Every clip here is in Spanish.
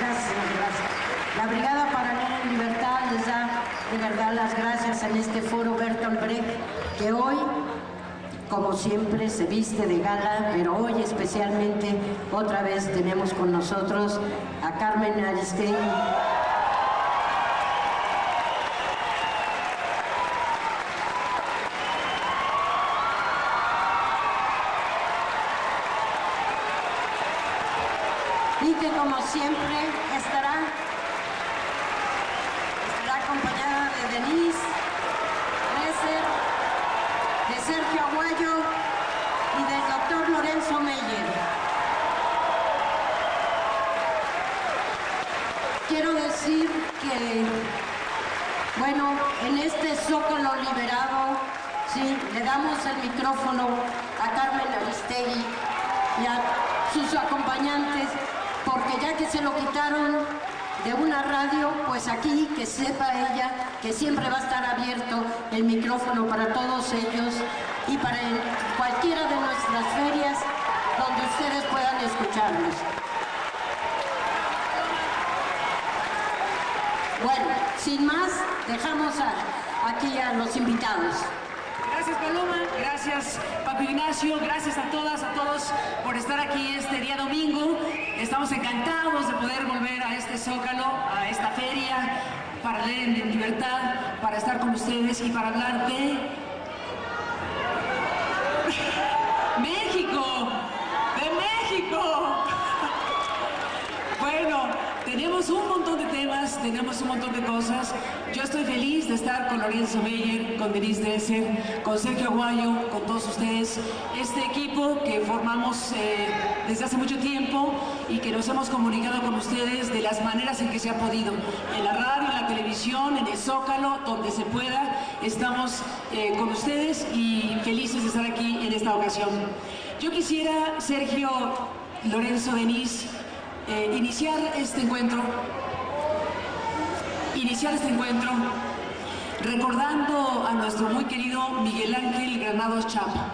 gracias. La Brigada Paralela en Libertad les da de verdad las gracias en este foro Bertolt Brecht, que hoy, como siempre, se viste de gala, pero hoy especialmente otra vez tenemos con nosotros a Carmen Aristegui. Y que como siempre estará acompañada de Denise Dresser, de Sergio Aguayo y del doctor Lorenzo Meyer. Quiero decir que, bueno, en este Zócalo liberado, sí, le damos el micrófono a Carmen Aristegui y a sus acompañantes, porque ya que se lo quitaron de una radio, pues aquí que sepa ella que siempre va a estar abierto el micrófono para todos ellos y para cualquiera de nuestras ferias donde ustedes puedan escucharnos. Bueno, sin más, dejamos aquí a los invitados. Gracias, Paloma, gracias, Paco Ignacio, gracias a todas, a todos por estar aquí este día domingo. Estamos encantados de poder volver a este Zócalo, a esta feria, para leer en libertad, para estar con ustedes y para hablar de México, de México. Bueno, tenemos un montón de temas, tenemos un montón de cosas. Yo estoy feliz de estar con Lorenzo Meyer, con Denise Dresser, con Sergio Aguayo, con todos ustedes. Este equipo que formamos desde hace mucho tiempo y que nos hemos comunicado con ustedes de las maneras en que se ha podido. En la radio, en la televisión, en el Zócalo, donde se pueda, estamos con ustedes y felices de estar aquí en esta ocasión. Yo quisiera, Sergio, Lorenzo, Denise, iniciar este encuentro recordando a nuestro muy querido Miguel Ángel Granados Chapa.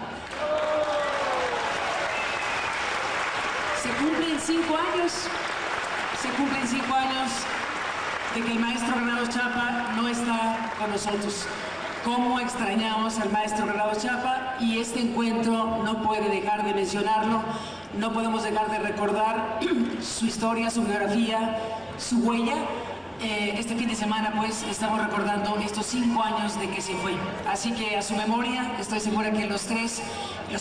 Se cumplen 5 años de que el maestro Granados Chapa no está con nosotros. Cómo extrañamos al maestro Granados Chapa, y este encuentro no puede dejar de mencionarlo. No podemos dejar de recordar su historia, su biografía, su huella. Este fin de semana, pues, estamos recordando estos 5 años de que se fue. Así que a su memoria, estoy segura que los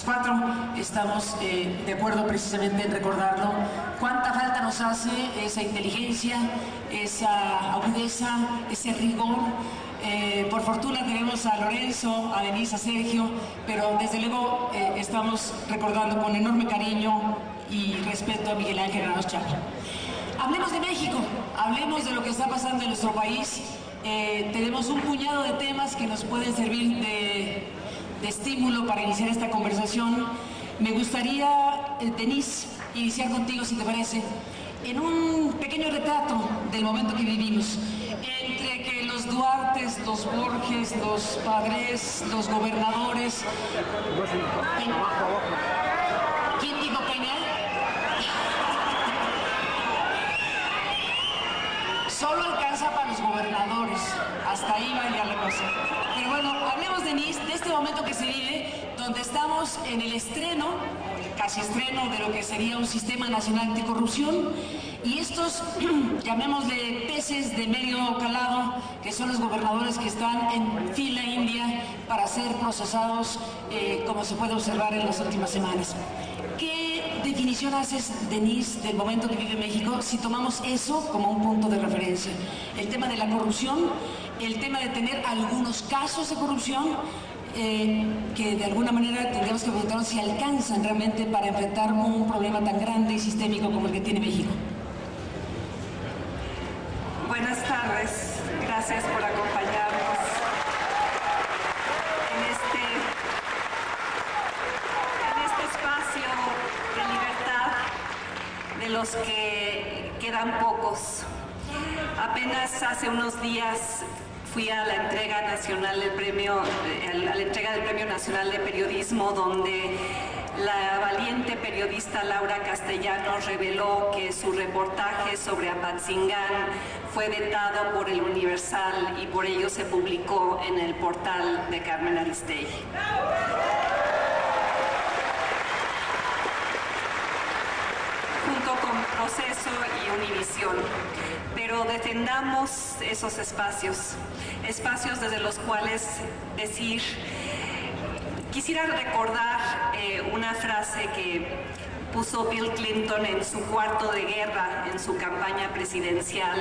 4 estamos de acuerdo precisamente en recordarlo. Cuánta falta nos hace esa inteligencia, esa agudeza, ese rigor. Por fortuna tenemos a Lorenzo, a Denise, a Sergio, pero desde luego estamos recordando con enorme cariño y respeto a Miguel Ángel Granados Chapa. Hablemos de México, hablemos de lo que está pasando en nuestro país. Tenemos un puñado de temas que nos pueden servir de estímulo para iniciar esta conversación. Me gustaría, Denise, iniciar contigo, si te parece, en un pequeño retrato del momento que vivimos. Entre que los Duartes, los Borges, los Padres, los gobernadores... ¿Quién dijo Peña? Solo alcanza para los gobernadores, hasta ahí va ya la cosa. Pero bueno, hablemos, Denise, de este momento que se vive, donde estamos en el estreno, casi estreno, de lo que sería un sistema nacional anticorrupción, y estos, llamémosle peces de medio calado, que son los gobernadores que están en fila india para ser procesados, como se puede observar en las últimas semanas. ¿Qué definición haces, Denise, del momento que vive México si tomamos eso como un punto de referencia? El tema de la corrupción, el tema de tener algunos casos de corrupción, que de alguna manera tendríamos que preguntarnos si alcanzan realmente para enfrentar un problema tan grande y sistémico como el que tiene México. Buenas tardes, gracias por acompañarnos en este espacio de libertad de los que quedan pocos. Apenas hace unos días fui a la entrega nacional del premio, a la entrega del Premio Nacional de Periodismo, donde la valiente periodista Laura Castellanos reveló que su reportaje sobre Apatzingán fue vetado por el Universal y por ello se publicó en el portal de Carmen Aristegui. Junto con Proceso y Univisión. Pero defendamos esos espacios desde los cuales decir. Quisiera recordar una frase que puso Bill Clinton en su cuarto de guerra en su campaña presidencial.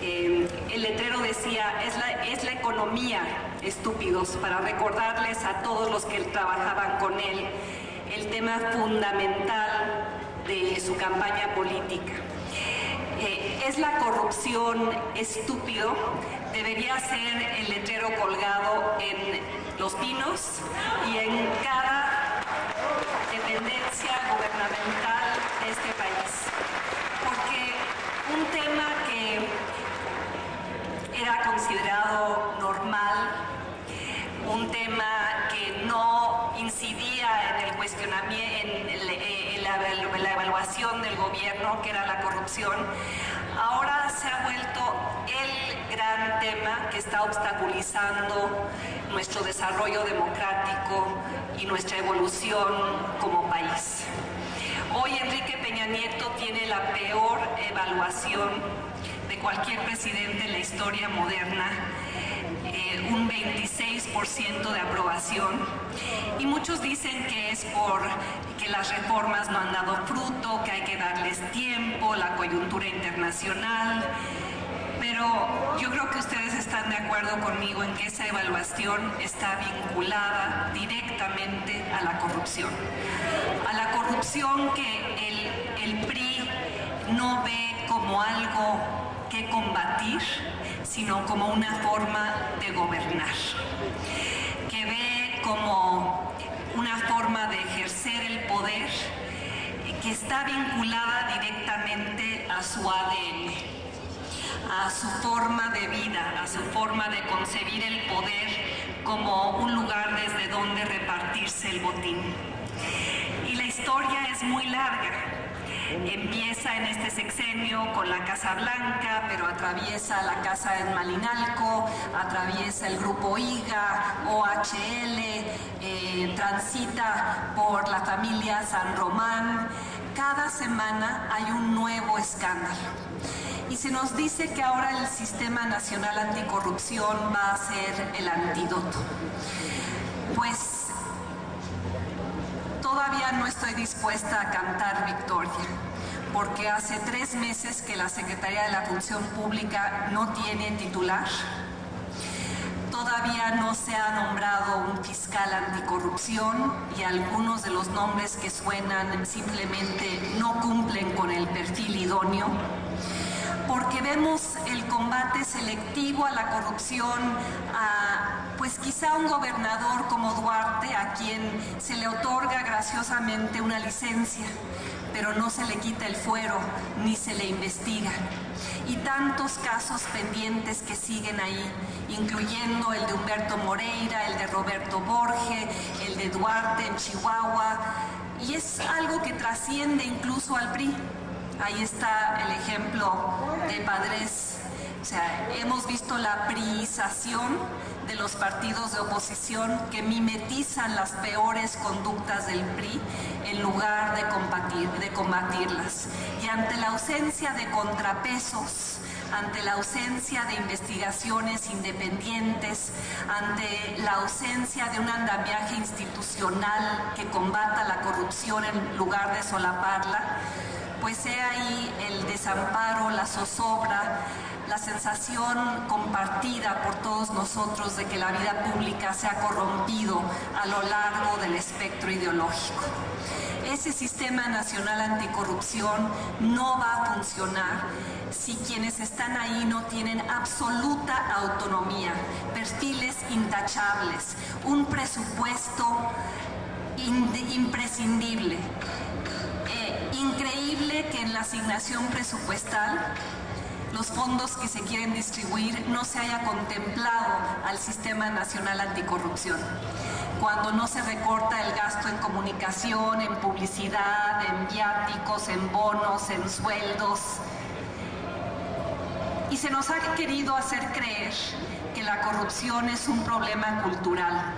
El letrero decía, es la economía, estúpidos, para recordarles a todos los que trabajaban con él el tema fundamental de su campaña política. Es la corrupción, estúpido, debería ser el letrero colgado en Los Pinos y en cada dependencia gubernamental de este país. Porque un tema que era considerado normal, un tema que no incidía en el cuestionamiento, en la evaluación del gobierno, que era la corrupción, ahora se ha vuelto el gran tema que está obstaculizando nuestro desarrollo democrático y nuestra evolución como país. Hoy Enrique Peña Nieto tiene la peor evaluación de cualquier presidente en la historia moderna, un 26% de aprobación, y muchos dicen que es porque las reformas no han dado fruto, que hay que darles tiempo, la coyuntura internacional, pero yo creo que ustedes están de acuerdo conmigo en que esa evaluación está vinculada directamente a la corrupción que el PRI no ve como algo que combatir, sino como una forma de gobernar, que ve como una forma de ejercer el poder que está vinculada directamente a su ADN, a su forma de vida, a su forma de concebir el poder como un lugar desde donde repartirse el botín. Y la historia es muy larga. Empieza en este sexenio con la Casa Blanca, pero atraviesa la Casa en Malinalco, atraviesa el Grupo IGA, OHL, transita por la familia San Román. Cada semana hay un nuevo escándalo. Y se nos dice que ahora el Sistema Nacional Anticorrupción va a ser el antídoto. Pues todavía no estoy dispuesta a cantar victoria, porque hace 3 meses que la Secretaría de la Función Pública no tiene titular. Todavía no se ha nombrado un fiscal anticorrupción y algunos de los nombres que suenan simplemente no cumplen con el perfil idóneo. Porque vemos el combate selectivo a la corrupción, pues quizá un gobernador como Duarte, a quien se le otorga graciosamente una licencia, pero no se le quita el fuero ni se le investiga. Y tantos casos pendientes que siguen ahí, incluyendo el de Humberto Moreira, el de Roberto Borge, el de Duarte en Chihuahua, y es algo que trasciende incluso al PRI. Ahí está el ejemplo de Padres. O sea, hemos visto la priización de los partidos de oposición que mimetizan las peores conductas del PRI en lugar de combatirlas. Y ante la ausencia de contrapesos, ante la ausencia de investigaciones independientes, ante la ausencia de un andamiaje institucional que combata la corrupción en lugar de solaparla, pues he ahí el desamparo, la zozobra, la sensación compartida por todos nosotros de que la vida pública se ha corrompido a lo largo del espectro ideológico. Ese Sistema Nacional Anticorrupción no va a funcionar si quienes están ahí no tienen absoluta autonomía, perfiles intachables, un presupuesto imprescindible. Increíble que en la asignación presupuestal los fondos que se quieren distribuir no se haya contemplado al Sistema Nacional Anticorrupción. cuando no se recorta el gasto en comunicación, en publicidad, en viáticos, en bonos, en sueldos. Y se nos ha querido hacer creer que la corrupción es un problema cultural.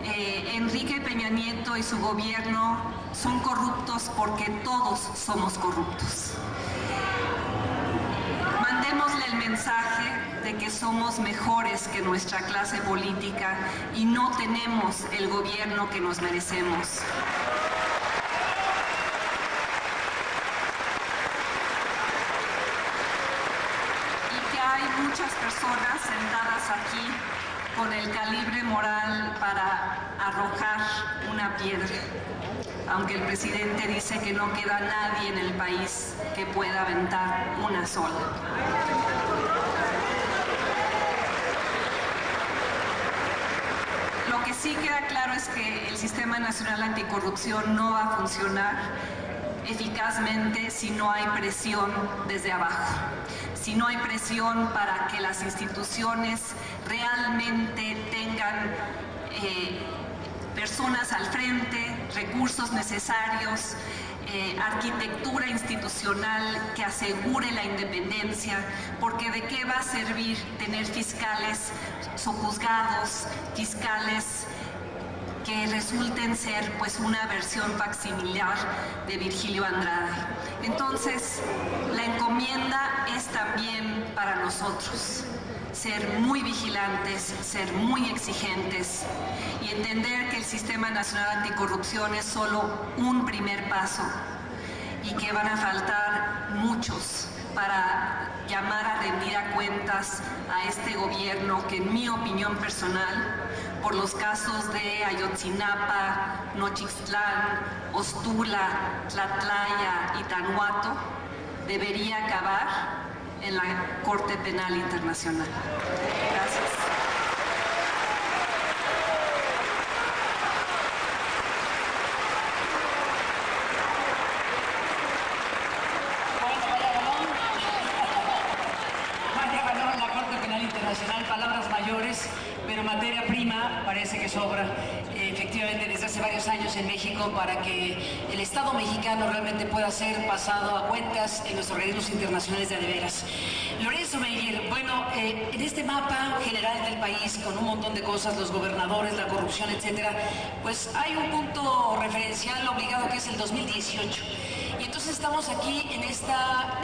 Enrique Peña Nieto y su gobierno son corruptos porque todos somos corruptos. Mandémosle el mensaje de que somos mejores que nuestra clase política y no tenemos el gobierno que nos merecemos. Hay muchas personas sentadas aquí con el calibre moral para arrojar una piedra, aunque el presidente dice que no queda nadie en el país que pueda aventar una sola. Lo que sí queda claro es que el Sistema Nacional Anticorrupción no va a funcionar eficazmente si no hay presión desde abajo, si no hay presión para que las instituciones realmente tengan personas al frente, recursos necesarios, arquitectura institucional que asegure la independencia, porque ¿de qué va a servir tener fiscales sojuzgados, fiscales que resulten ser pues una versión facsimilar de Virgilio Andrade? Entonces, la encomienda es también para nosotros, ser muy vigilantes, ser muy exigentes y entender que el Sistema Nacional Anticorrupción es solo un primer paso y que van a faltar muchos para llamar a rendir a cuentas a este gobierno que, en mi opinión personal, por los casos de Ayotzinapa, Nochixtlán, Ostula, Tlatlaya y Tanuato, debería acabar en la Corte Penal Internacional. Gracias. Palabras mayores, pero materia prima parece que sobra efectivamente desde hace varios años en México para que el Estado mexicano realmente pueda ser pasado a cuentas en los organismos internacionales de veras. Lorenzo Meyer, bueno, en este mapa general del país con un montón de cosas, los gobernadores, la corrupción, etcétera, pues hay un punto referencial obligado que es el 2018. Y entonces estamos aquí en esta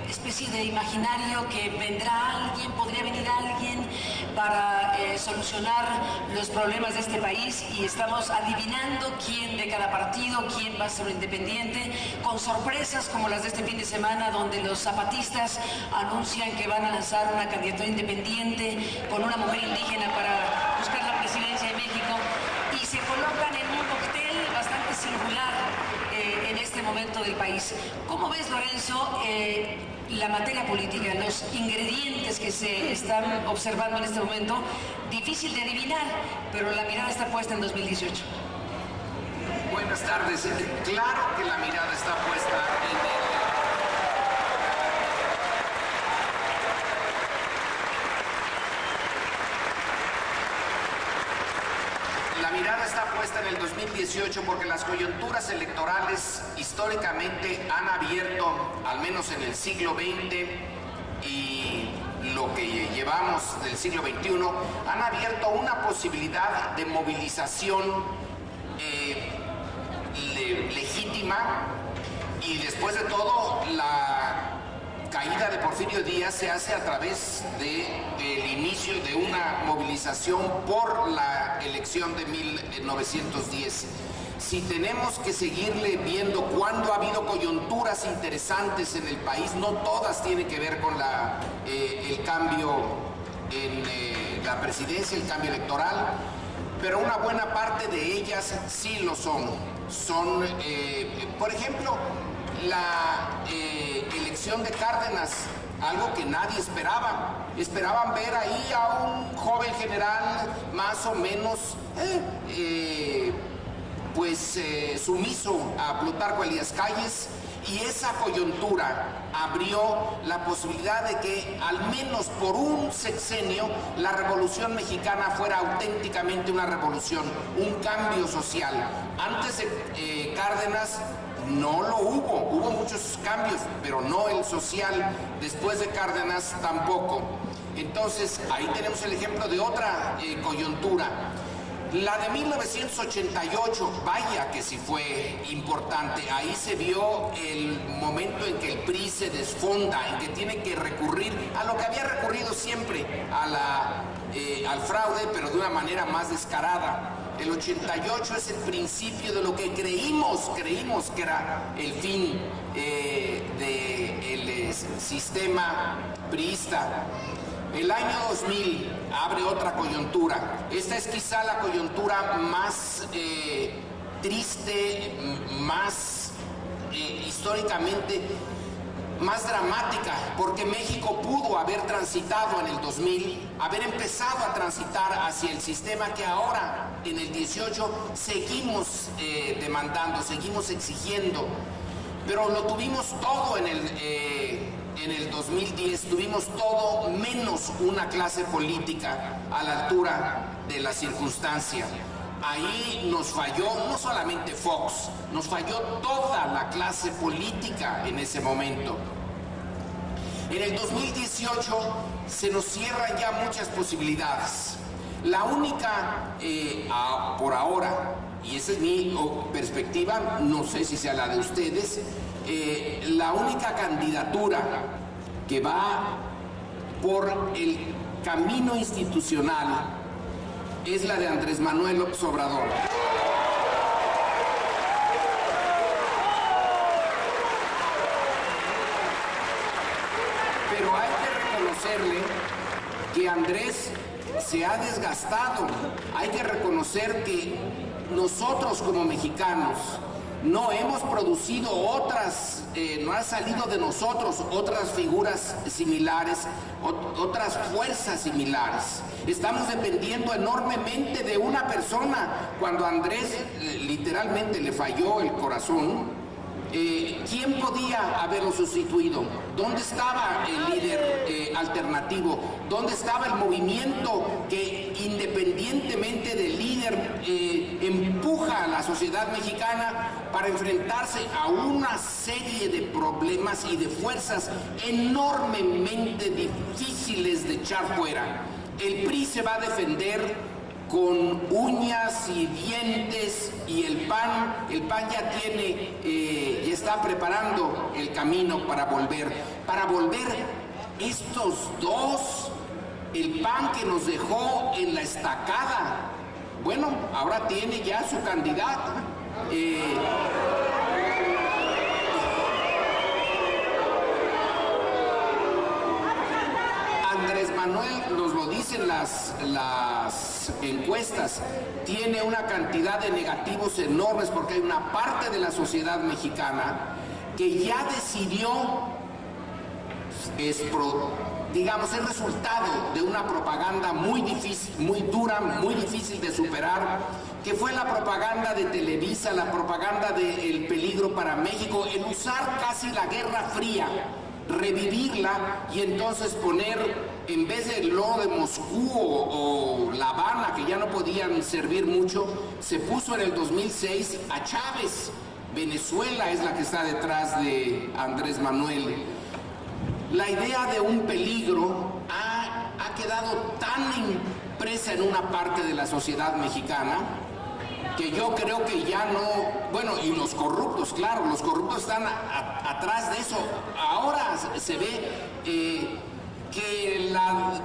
especie de imaginario que vendrá alguien, podría venir alguien para solucionar los problemas de este país, y estamos adivinando quién de cada partido, quién va a ser un independiente, con sorpresas como las de este fin de semana, donde los zapatistas anuncian que van a lanzar una candidatura independiente con una mujer indígena para buscar la presidencia de México, y se colocan en un cóctel bastante singular en este momento del país. ¿Cómo ves, Lorenzo, la materia política, los ingredientes que se están observando en este momento? Difícil de adivinar, pero la mirada está puesta en 2018. Buenas tardes. Claro que la mirada está puesta en La mirada está puesta en el 2018 porque las coyunturas electorales históricamente han abierto, al menos en el siglo XX y lo que llevamos del siglo XXI, han abierto una posibilidad de movilización legítima, y después de todo la caída de Porfirio Díaz se hace a través del inicio de una movilización por la elección de 1910. Si tenemos que seguirle viendo cuándo ha habido coyunturas interesantes en el país, no todas tienen que ver con el cambio en la presidencia, el cambio electoral, pero una buena parte de ellas sí lo son. Por ejemplo, la elección de Cárdenas, algo que nadie esperaba. Esperaban ver ahí a un joven general más o menos sumiso a Plutarco Elías Calles, Y esa coyuntura abrió la posibilidad de que al menos por un sexenio la Revolución Mexicana fuera auténticamente una revolución, un cambio social. Antes de Cárdenas no lo hubo muchos cambios, pero no el social. Después de Cárdenas tampoco. Entonces ahí tenemos el ejemplo de otra coyuntura. La de 1988, vaya que sí fue importante. Ahí se vio el momento en que el PRI se desfonda, en que tiene que recurrir a lo que había recurrido siempre, al fraude, pero de una manera más descarada. El 88 es el principio de lo que creímos que era el fin del sistema priista. El año 2000 abre otra coyuntura. Esta es quizá la coyuntura más triste, más históricamente más dramática, porque México pudo haber transitado en el 2000, haber empezado a transitar hacia el sistema que ahora, en el 18, seguimos demandando, seguimos exigiendo. Pero lo tuvimos todo en el 2010, tuvimos todo menos una clase política a la altura de la circunstancia. Ahí nos falló no solamente Fox, nos falló toda la clase política en ese momento. En el 2018 se nos cierran ya muchas posibilidades. La única, por ahora, y esa es mi perspectiva, no sé si sea la de ustedes, la única candidatura que va por el camino institucional es la de Andrés Manuel López Obrador. Pero hay que reconocerle que Andrés se ha desgastado. Hay que reconocer que nosotros como mexicanos no hemos producido otras, no ha salido de nosotros otras figuras similares, otras fuerzas similares. Estamos dependiendo enormemente de una persona. Cuando a Andrés literalmente le falló el corazón, ¿quién podía haberlo sustituido? ¿Dónde estaba el líder alternativo? ¿Dónde estaba el movimiento que, independientemente del líder, empuja a la sociedad mexicana para enfrentarse a una serie de problemas y de fuerzas enormemente difíciles de echar fuera? El PRI se va a defender con uñas y dientes, y el PAN ya tiene, ya está preparando el camino para volver. Estos dos, el PAN que nos dejó en la estacada, bueno, ahora tiene ya su candidato. Andrés Manuel, nos lo dicen las encuestas, tiene una cantidad de negativos enormes porque hay una parte de la sociedad mexicana que ya decidió, es resultado de una propaganda muy difícil, muy dura, muy difícil de superar, que fue la propaganda de Televisa, la propaganda del peligro para México, el usar casi la Guerra Fría, revivirla y entonces poner, en vez de lo de Moscú o La Habana, que ya no podían servir mucho, se puso en el 2006 a Chávez. Venezuela es la que está detrás de Andrés Manuel. La idea de un peligro ha quedado tan impresa en una parte de la sociedad mexicana que yo creo que ya no, bueno, y los corruptos, claro, los corruptos están atrás de eso. Ahora se ve que la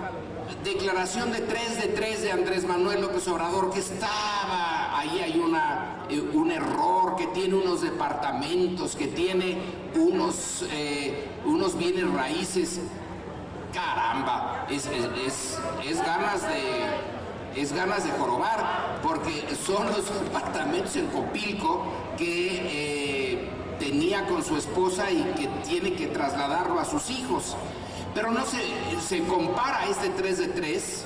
declaración de 3 de 3 de Andrés Manuel López Obrador, que estaba, ahí hay un error, que tiene unos departamentos, que tiene unos bienes raíces, caramba, es ganas de jorobar, porque son los departamentos en Copilco que tenía con su esposa y que tiene que trasladarlo a sus hijos. Pero no se compara este 3 de 3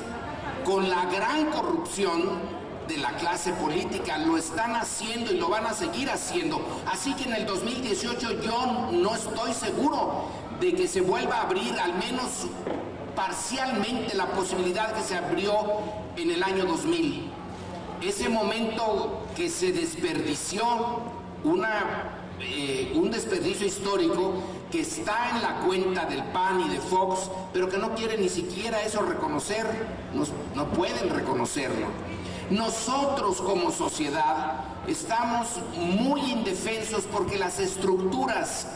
con la gran corrupción de la clase política. Lo están haciendo y lo van a seguir haciendo. Así que en el 2018 yo no estoy seguro de que se vuelva a abrir, al menos parcialmente, la posibilidad que se abrió en el año 2000. Ese momento que se desperdició, un desperdicio histórico que está en la cuenta del PAN y de Fox, pero que no quieren ni siquiera eso reconocer, no pueden reconocerlo. Nosotros como sociedad estamos muy indefensos porque las estructuras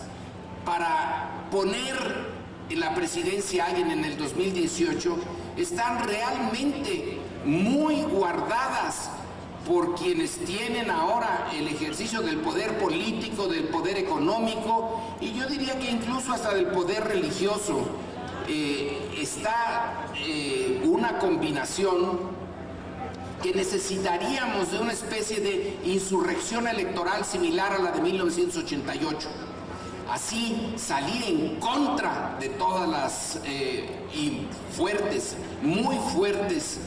para poner en la presidencia a alguien en el 2018 están realmente muy guardadas por quienes tienen ahora el ejercicio del poder político, del poder económico y yo diría que incluso hasta del poder religioso. Está una combinación que necesitaríamos de una especie de insurrección electoral similar a la de 1988. Así salir en contra de todas las y fuertes, muy fuertes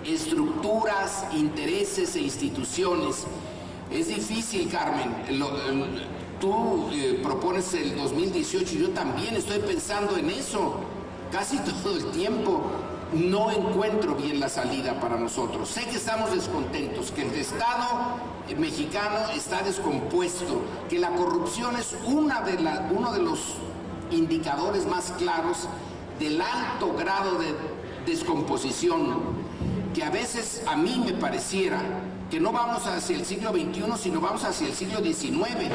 estructuras, intereses e instituciones. Es difícil, Carmen. Tú propones el 2018 y yo también estoy pensando en eso casi todo el tiempo. No encuentro bien la salida para nosotros. Sé que estamos descontentos, que el Estado mexicano está descompuesto, que la corrupción es uno de los indicadores más claros del alto grado de descomposición, que a veces a mí me pareciera que no vamos hacia el siglo XXI, sino vamos hacia el siglo XIX,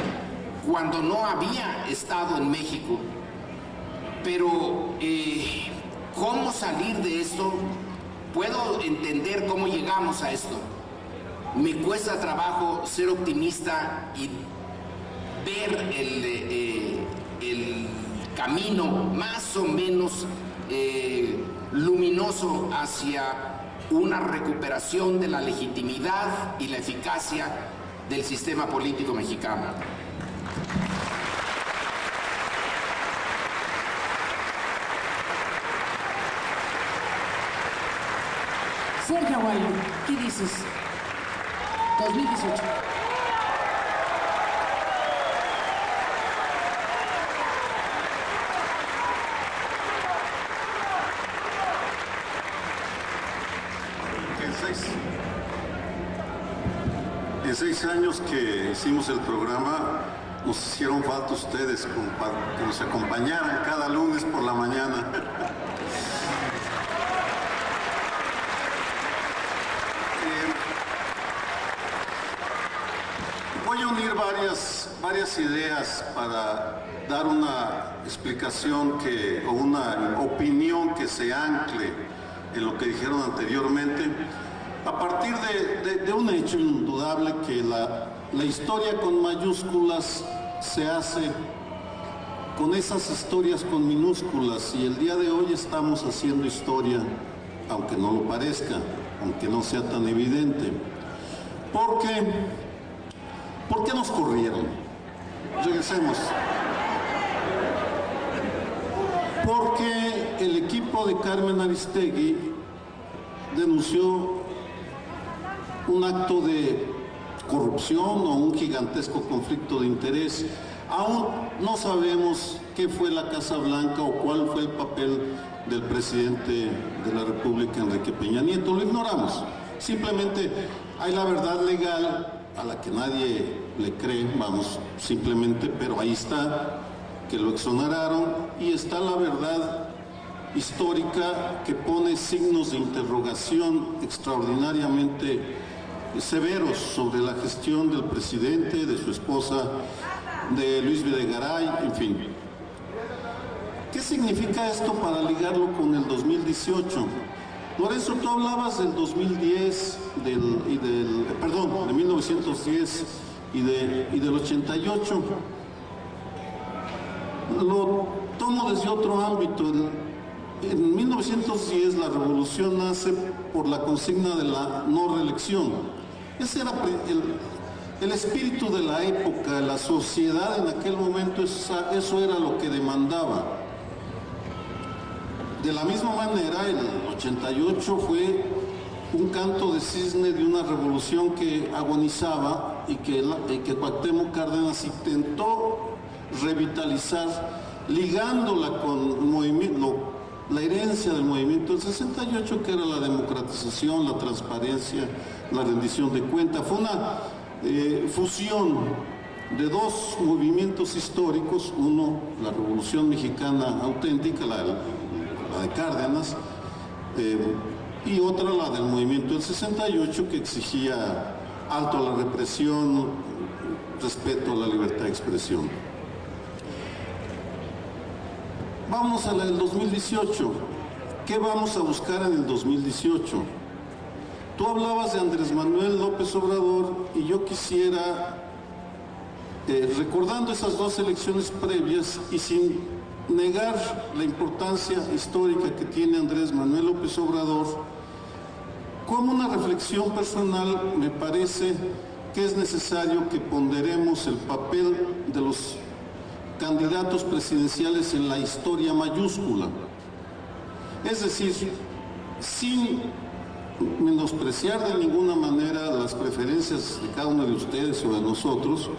cuando no había Estado en México. Pero ¿cómo salir de esto? Puedo entender cómo llegamos a esto. Me cuesta trabajo ser optimista y ver el camino más o menos luminoso hacia una recuperación de la legitimidad y la eficacia del sistema político mexicano. Sergio Aguayo, ¿qué dices? 2018. En 6 años que hicimos el programa, nos hicieron falta ustedes que nos acompañaran cada lunes por la mañana. Voy a unir varias ideas para dar una explicación o una opinión que se ancle en lo que dijeron anteriormente, a partir de un hecho indudable que la historia con mayúsculas se hace con esas historias con minúsculas, y el día de hoy estamos haciendo historia, aunque no lo parezca, aunque no sea tan evidente. ¿Por qué nos corrieron? Regresemos. Porque el equipo de Carmen Aristegui denunció un acto de corrupción o un gigantesco conflicto de interés. Aún no sabemos qué fue la Casa Blanca o cuál fue el papel del presidente de la República, Enrique Peña Nieto. Lo ignoramos. Simplemente hay la verdad legal a la que nadie le cree, vamos, simplemente, pero ahí está, que lo exoneraron, y está la verdad histórica que pone signos de interrogación extraordinariamente severos sobre la gestión del presidente, de su esposa, de Luis Videgaray, en fin. ¿Qué significa esto para ligarlo con el 2018? Lorenzo, tú hablabas del 2010, de 1910 y del 88. Lo tomo desde otro ámbito. En 1910 la revolución nace por la consigna de la no reelección. Ese era el espíritu de la época, la sociedad en aquel momento, eso era lo que demandaba. De la misma manera, el 88 fue un canto de cisne de una revolución que agonizaba y que Cuauhtémoc Cárdenas intentó revitalizar, ligándola con la herencia del movimiento del 68, que era la democratización, la transparencia, la rendición de cuentas. Fue una fusión de dos movimientos históricos, uno, la Revolución Mexicana auténtica, la de Cárdenas, y otra, la del movimiento del 68, que exigía alto a la represión, respeto a la libertad de expresión. Vamos a la del 2018. ¿Qué vamos a buscar en el 2018? Tú hablabas de Andrés Manuel López Obrador y yo quisiera, recordando esas dos elecciones previas y sin negar la importancia histórica que tiene Andrés Manuel López Obrador, como una reflexión personal me parece que es necesario que ponderemos el papel de los candidatos presidenciales en la historia mayúscula. Es decir, sin menospreciar de ninguna manera las preferencias de cada uno de ustedes o de nosotros,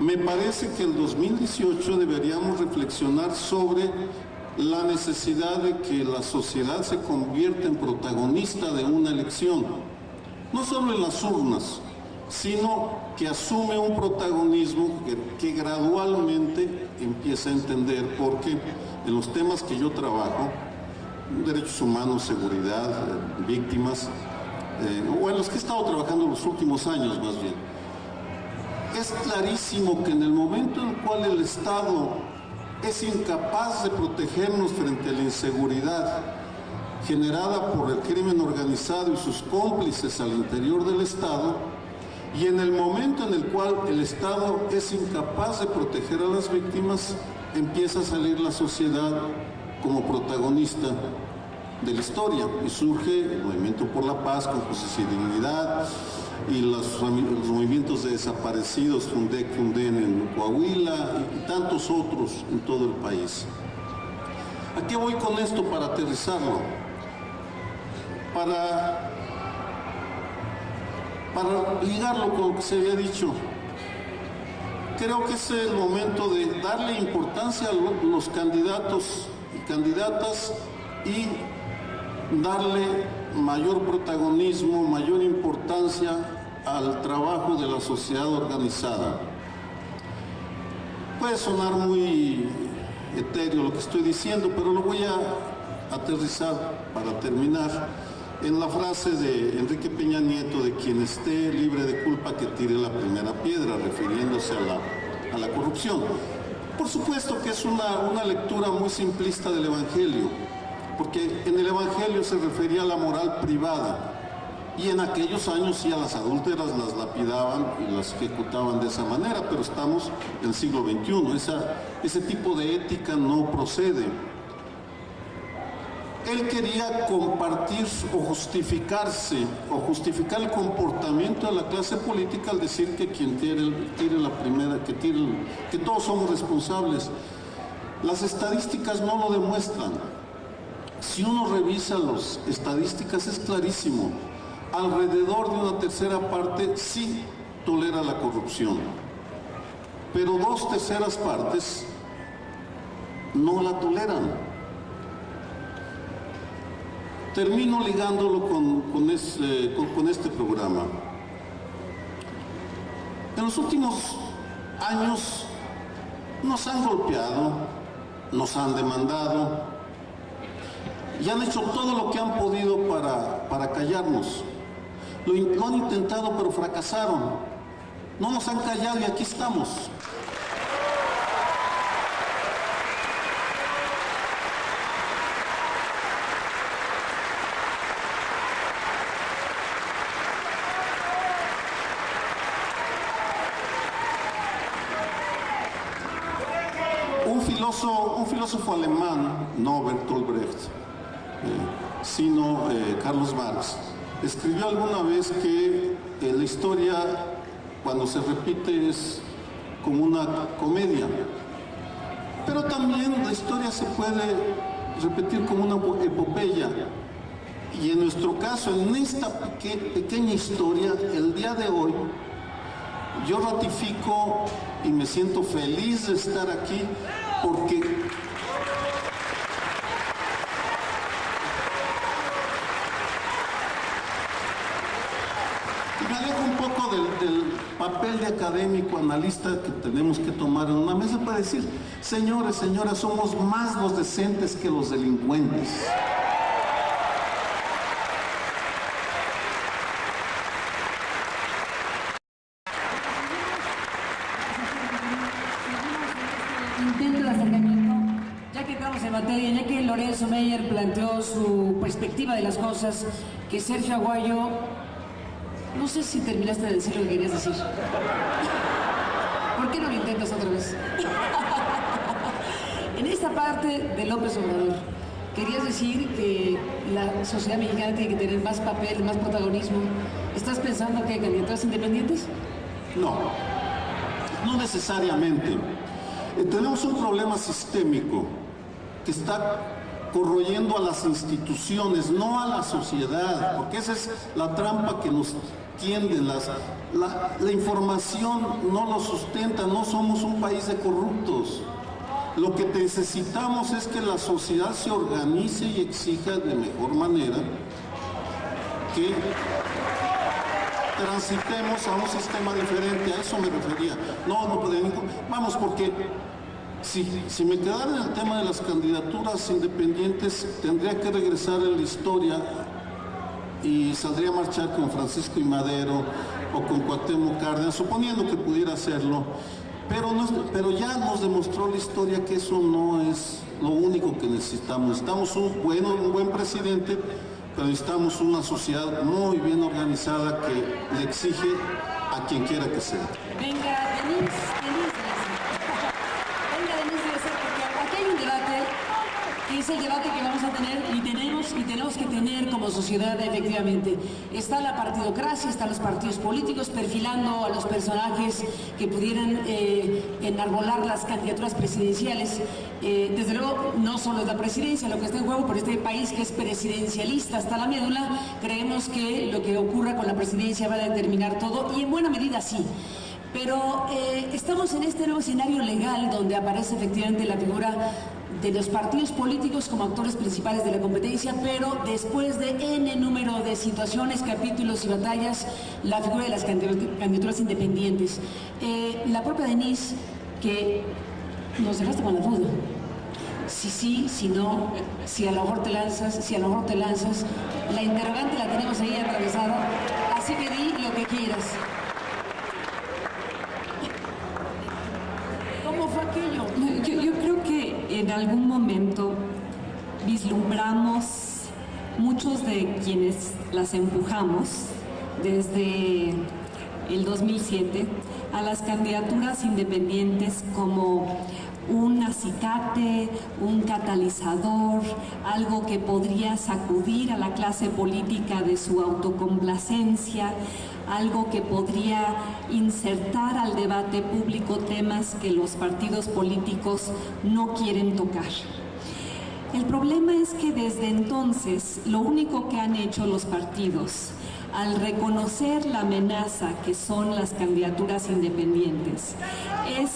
me parece que el 2018 deberíamos reflexionar sobre la necesidad de que la sociedad se convierta en protagonista de una elección, no solo en las urnas, sino que asume un protagonismo que gradualmente empieza a entender, porque en los temas que yo trabajo, derechos humanos, seguridad, víctimas, o en los que he estado trabajando los últimos años más bien, es clarísimo que en el momento en el cual el Estado es incapaz de protegernos frente a la inseguridad generada por el crimen organizado y sus cómplices al interior del Estado, y en el momento en el cual el Estado es incapaz de proteger a las víctimas, empieza a salir la sociedad como protagonista de la historia y surge el Movimiento por la Paz con Justicia y Dignidad y los movimientos de desaparecidos, Fundec, Funden en Coahuila y tantos otros en todo el país. ¿A qué voy con esto para aterrizarlo? Para ligarlo con lo que se había dicho. Creo que es el momento de darle importancia a los candidatos y candidatas y darle mayor protagonismo, mayor importancia al trabajo de la sociedad organizada. Puede sonar muy etéreo lo que estoy diciendo, pero lo voy a aterrizar para terminar en la frase de Enrique Peña Nieto de quien esté libre de culpa que tire la primera piedra, refiriéndose a la corrupción. Por supuesto que es una lectura muy simplista del Evangelio, porque en el Evangelio se refería a la moral privada y en aquellos años sí a las adúlteras las lapidaban y las ejecutaban de esa manera, pero estamos en el siglo XXI, ese tipo de ética no procede. Él quería compartir o justificar el comportamiento de la clase política al decir que quien tire la primera, que todos somos responsables. Las estadísticas no lo demuestran. Si uno revisa las estadísticas es clarísimo. Alrededor de una tercera parte sí tolera la corrupción, pero 2/3 partes no la toleran. Termino ligándolo con este programa. En los últimos años nos han golpeado, nos han demandado y han hecho todo lo que han podido para callarnos. Lo han intentado, pero fracasaron. No nos han callado y aquí estamos. Un filósofo alemán, no Bertolt Brecht, sino Carlos Marx, escribió alguna vez que la historia, cuando se repite, es como una comedia. Pero también la historia se puede repetir como una epopeya. Y en nuestro caso, en esta pequeña historia, el día de hoy, yo ratifico y me siento feliz de estar aquí porque me alejo un poco del papel de académico, analista que tenemos que tomar en una mesa para decir, señores, señoras, somos más los decentes que los delincuentes. Intento de acercamiento, ya que entramos en materia, ya que Lorenzo Meyer planteó su perspectiva de las cosas, que Sergio Aguayo, no sé si terminaste de decir lo que querías decir. ¿Por qué no lo intentas otra vez? En esta parte de López Obrador, querías decir que la sociedad mexicana tiene que tener más papel, más protagonismo. ¿Estás pensando que hay candidaturas independientes? No, no necesariamente. Tenemos un problema sistémico que está corroyendo a las instituciones, no a la sociedad, porque esa es la trampa que nos tienden. La información no lo sustenta, no somos un país de corruptos. Lo que necesitamos es que la sociedad se organice y exija de mejor manera que transitemos a un sistema diferente. A eso me refería. No podemos. Vamos, porque si me quedara en el tema de las candidaturas independientes, tendría que regresar en la historia y saldría a marchar con Francisco I. Madero o con Cuauhtémoc Cárdenas, suponiendo que pudiera hacerlo. Pero ya nos demostró la historia que eso no es lo único que necesitamos. Necesitamos un buen presidente, pero necesitamos una sociedad muy bien organizada que le exige a quien quiera que sea. Venga, Denise, porque aquí hay un debate, que es el debate que vamos a tener y tenemos que tener como sociedad, efectivamente. Está la partidocracia, están los partidos políticos perfilando a los personajes que pudieran enarbolar las candidaturas presidenciales. Desde luego, no solo es la presidencia lo que está en juego, por este país que es presidencialista hasta la médula, creemos que lo que ocurra con la presidencia va a determinar todo, y en buena medida sí. Pero estamos en este nuevo escenario legal donde aparece efectivamente la figura de los partidos políticos como actores principales de la competencia, pero después de N número de situaciones, capítulos y batallas, la figura de las candidaturas independientes. La propia Denise, que nos dejaste con la duda. Si sí, si no, si a lo mejor te lanzas, si a lo mejor te lanzas. La interrogante la tenemos ahí atravesada, así que di lo que quieras. ¿Cómo fue aquello? Yo creo que en algún momento vislumbramos, muchos de quienes las empujamos desde el 2007, a las candidaturas independientes como un acicate, un catalizador, algo que podría sacudir a la clase política de su autocomplacencia, algo que podría insertar al debate público temas que los partidos políticos no quieren tocar. El problema es que desde entonces lo único que han hecho los partidos al reconocer la amenaza que son las candidaturas independientes es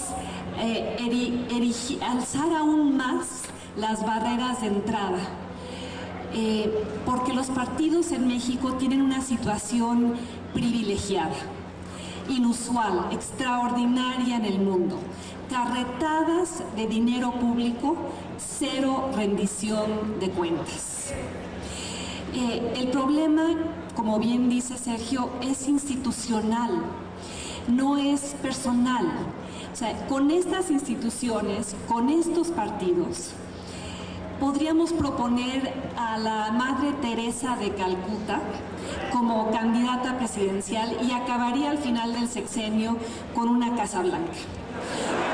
alzar aún más las barreras de entrada. Porque los partidos en México tienen una situación privilegiada, inusual, extraordinaria en el mundo. Carretadas de dinero público, cero rendición de cuentas. El problema, como bien dice Sergio, es institucional, no es personal. O sea, con estas instituciones, con estos partidos, podríamos proponer a la Madre Teresa de Calcuta como candidata presidencial y acabaría al final del sexenio con una Casa Blanca.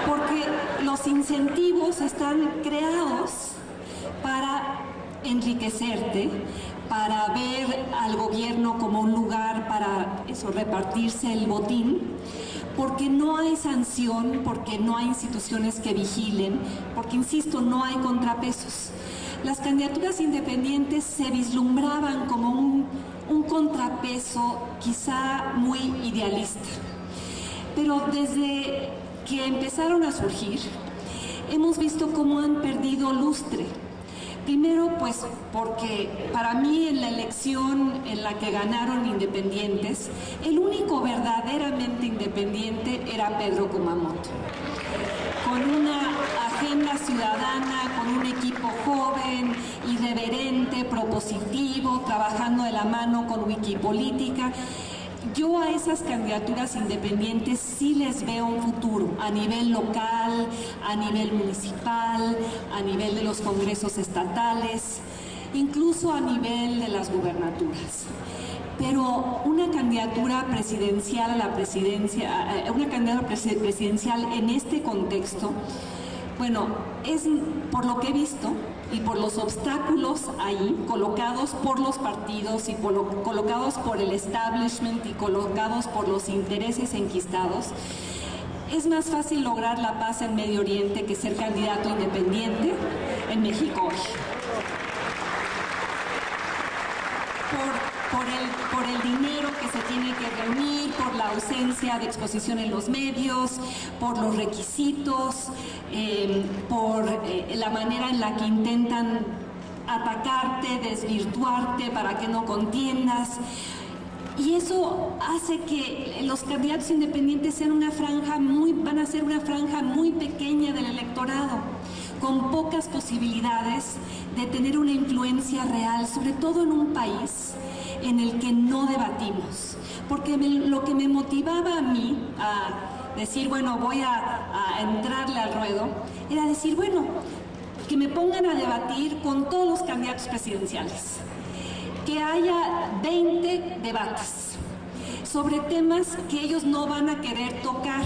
Porque los incentivos están creados para enriquecerte, para ver al gobierno como un lugar para repartirse el botín, porque no hay sanción, porque no hay instituciones que vigilen, porque, insisto, no hay contrapesos. las candidaturas independientes se vislumbraban como un contrapeso quizá muy idealista. Pero desde que empezaron a surgir, hemos visto cómo han perdido lustre. Primero, pues porque para mí en la elección en la que ganaron independientes, el único verdaderamente independiente era Pedro Kumamoto, con una agenda ciudadana, con un equipo joven, irreverente, propositivo, trabajando de la mano con Wikipolítica. Yo a esas candidaturas independientes sí les veo un futuro a nivel local, a nivel municipal, a nivel de los congresos estatales, incluso a nivel de las gubernaturas. Pero una candidatura presidencial a la presidencia, una candidatura presidencial en este contexto, bueno, es por lo que he visto y por los obstáculos ahí colocados por los partidos y colocados por el establishment y colocados por los intereses enquistados, es más fácil lograr la paz en Medio Oriente que ser candidato independiente en México hoy. Por el dinero que se tiene que reunir, por la ausencia de exposición en los medios, por los requisitos, por la manera en la que intentan atacarte, desvirtuarte para que no contiendas. Y eso hace que los candidatos independientes sean van a ser una franja muy pequeña del electorado, con pocas posibilidades de tener una influencia real, sobre todo en un país en el que no debatimos. Porque lo que me motivaba a mí a decir, bueno, voy a entrarle al ruedo, era decir, bueno, que me pongan a debatir con todos los candidatos presidenciales, que haya 20 debates sobre temas que ellos no van a querer tocar,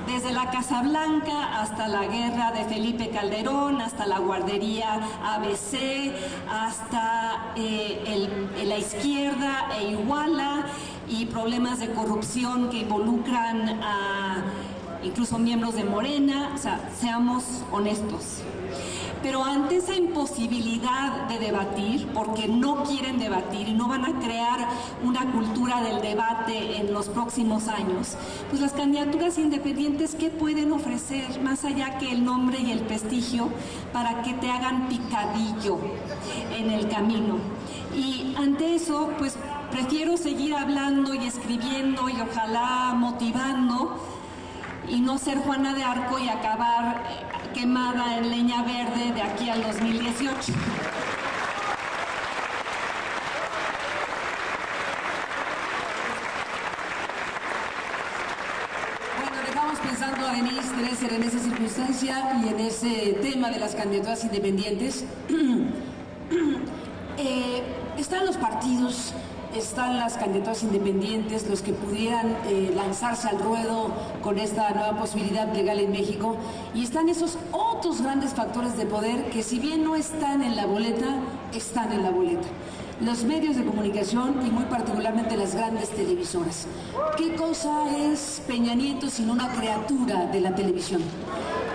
desde la Casa Blanca hasta la guerra de Felipe Calderón, hasta la guardería ABC, hasta la izquierda e Iguala, y problemas de corrupción que involucran a incluso miembros de Morena. O sea, seamos honestos. Pero ante esa imposibilidad de debatir, porque no quieren debatir y no van a crear una cultura del debate en los próximos años, pues las candidaturas independientes, ¿qué pueden ofrecer más allá que el nombre y el prestigio para que te hagan picadillo en el camino? Y ante eso, pues prefiero seguir hablando y escribiendo y ojalá motivando, y no ser Juana de Arco y acabar quemada en leña verde de aquí al 2018. Bueno, dejamos pensando a Denise Dresser en esa circunstancia y en ese tema de las candidaturas independientes. Están los partidos, están las candidaturas independientes, los que pudieran lanzarse al ruedo con esta nueva posibilidad legal en México, y están esos otros grandes factores de poder que, si bien no están en la boleta, están en la boleta. Los medios de comunicación y muy particularmente las grandes televisoras. ¿Qué cosa es Peña Nieto sino una criatura de la televisión?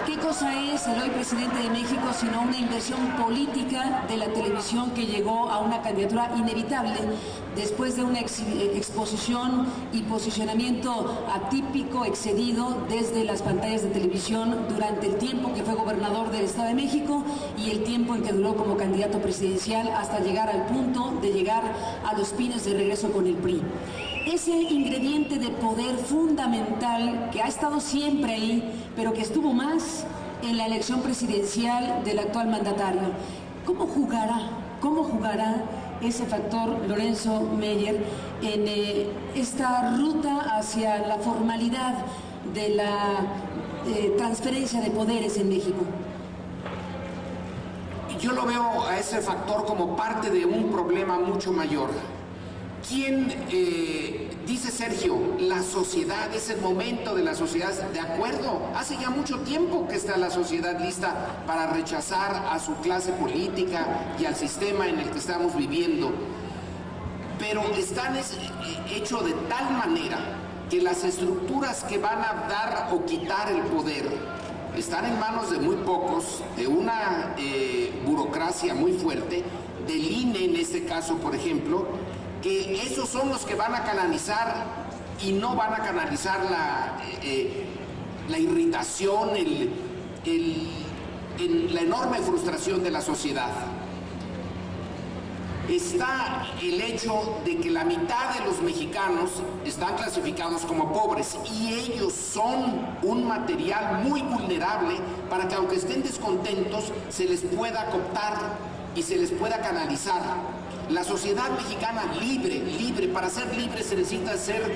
¿Qué cosa es el hoy presidente de México sino una inversión política de la televisión que llegó a una candidatura inevitable después de una exposición y posicionamiento atípico, excedido desde las pantallas de televisión durante el tiempo que fue gobernador del Estado de México y el tiempo en que duró como candidato presidencial hasta llegar al punto de llegar a Los Pinos de regreso con el PRI? Ese ingrediente de poder fundamental que ha estado siempre ahí, pero que estuvo más en la elección presidencial del actual mandatario. ¿Cómo jugará ese factor Lorenzo Meyer en esta ruta hacia la formalidad de la transferencia de poderes en México? Yo lo veo a ese factor como parte de un problema mucho mayor. ¿Quién, dice Sergio, la sociedad, es el momento de la sociedad? De acuerdo, hace ya mucho tiempo que está la sociedad lista para rechazar a su clase política y al sistema en el que estamos viviendo. Pero están hecho de tal manera que las estructuras que van a dar o quitar el poder están en manos de muy pocos, de una burocracia burocracia muy fuerte, del INE en este caso, por ejemplo, que esos son los que van a canalizar y no van a canalizar la irritación, la enorme frustración de la sociedad. Está el hecho de que la mitad de los mexicanos están clasificados como pobres y ellos son un material muy vulnerable para que, aunque estén descontentos, se les pueda cooptar y se les pueda canalizar. La sociedad mexicana libre, para ser libre se necesita ser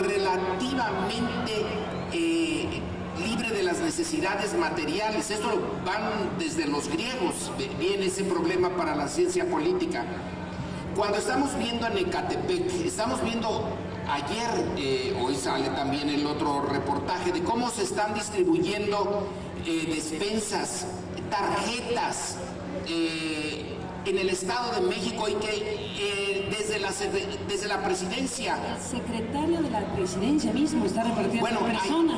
relativamente libre de las necesidades materiales. Esto van desde los griegos, viene ese problema para la ciencia política. Cuando estamos viendo en Ecatepec, estamos viendo ayer, hoy sale también el otro reportaje de cómo se están distribuyendo despensas, tarjetas en el Estado de México, y que desde la presidencia. El secretario de la presidencia mismo está repartiendo a persona.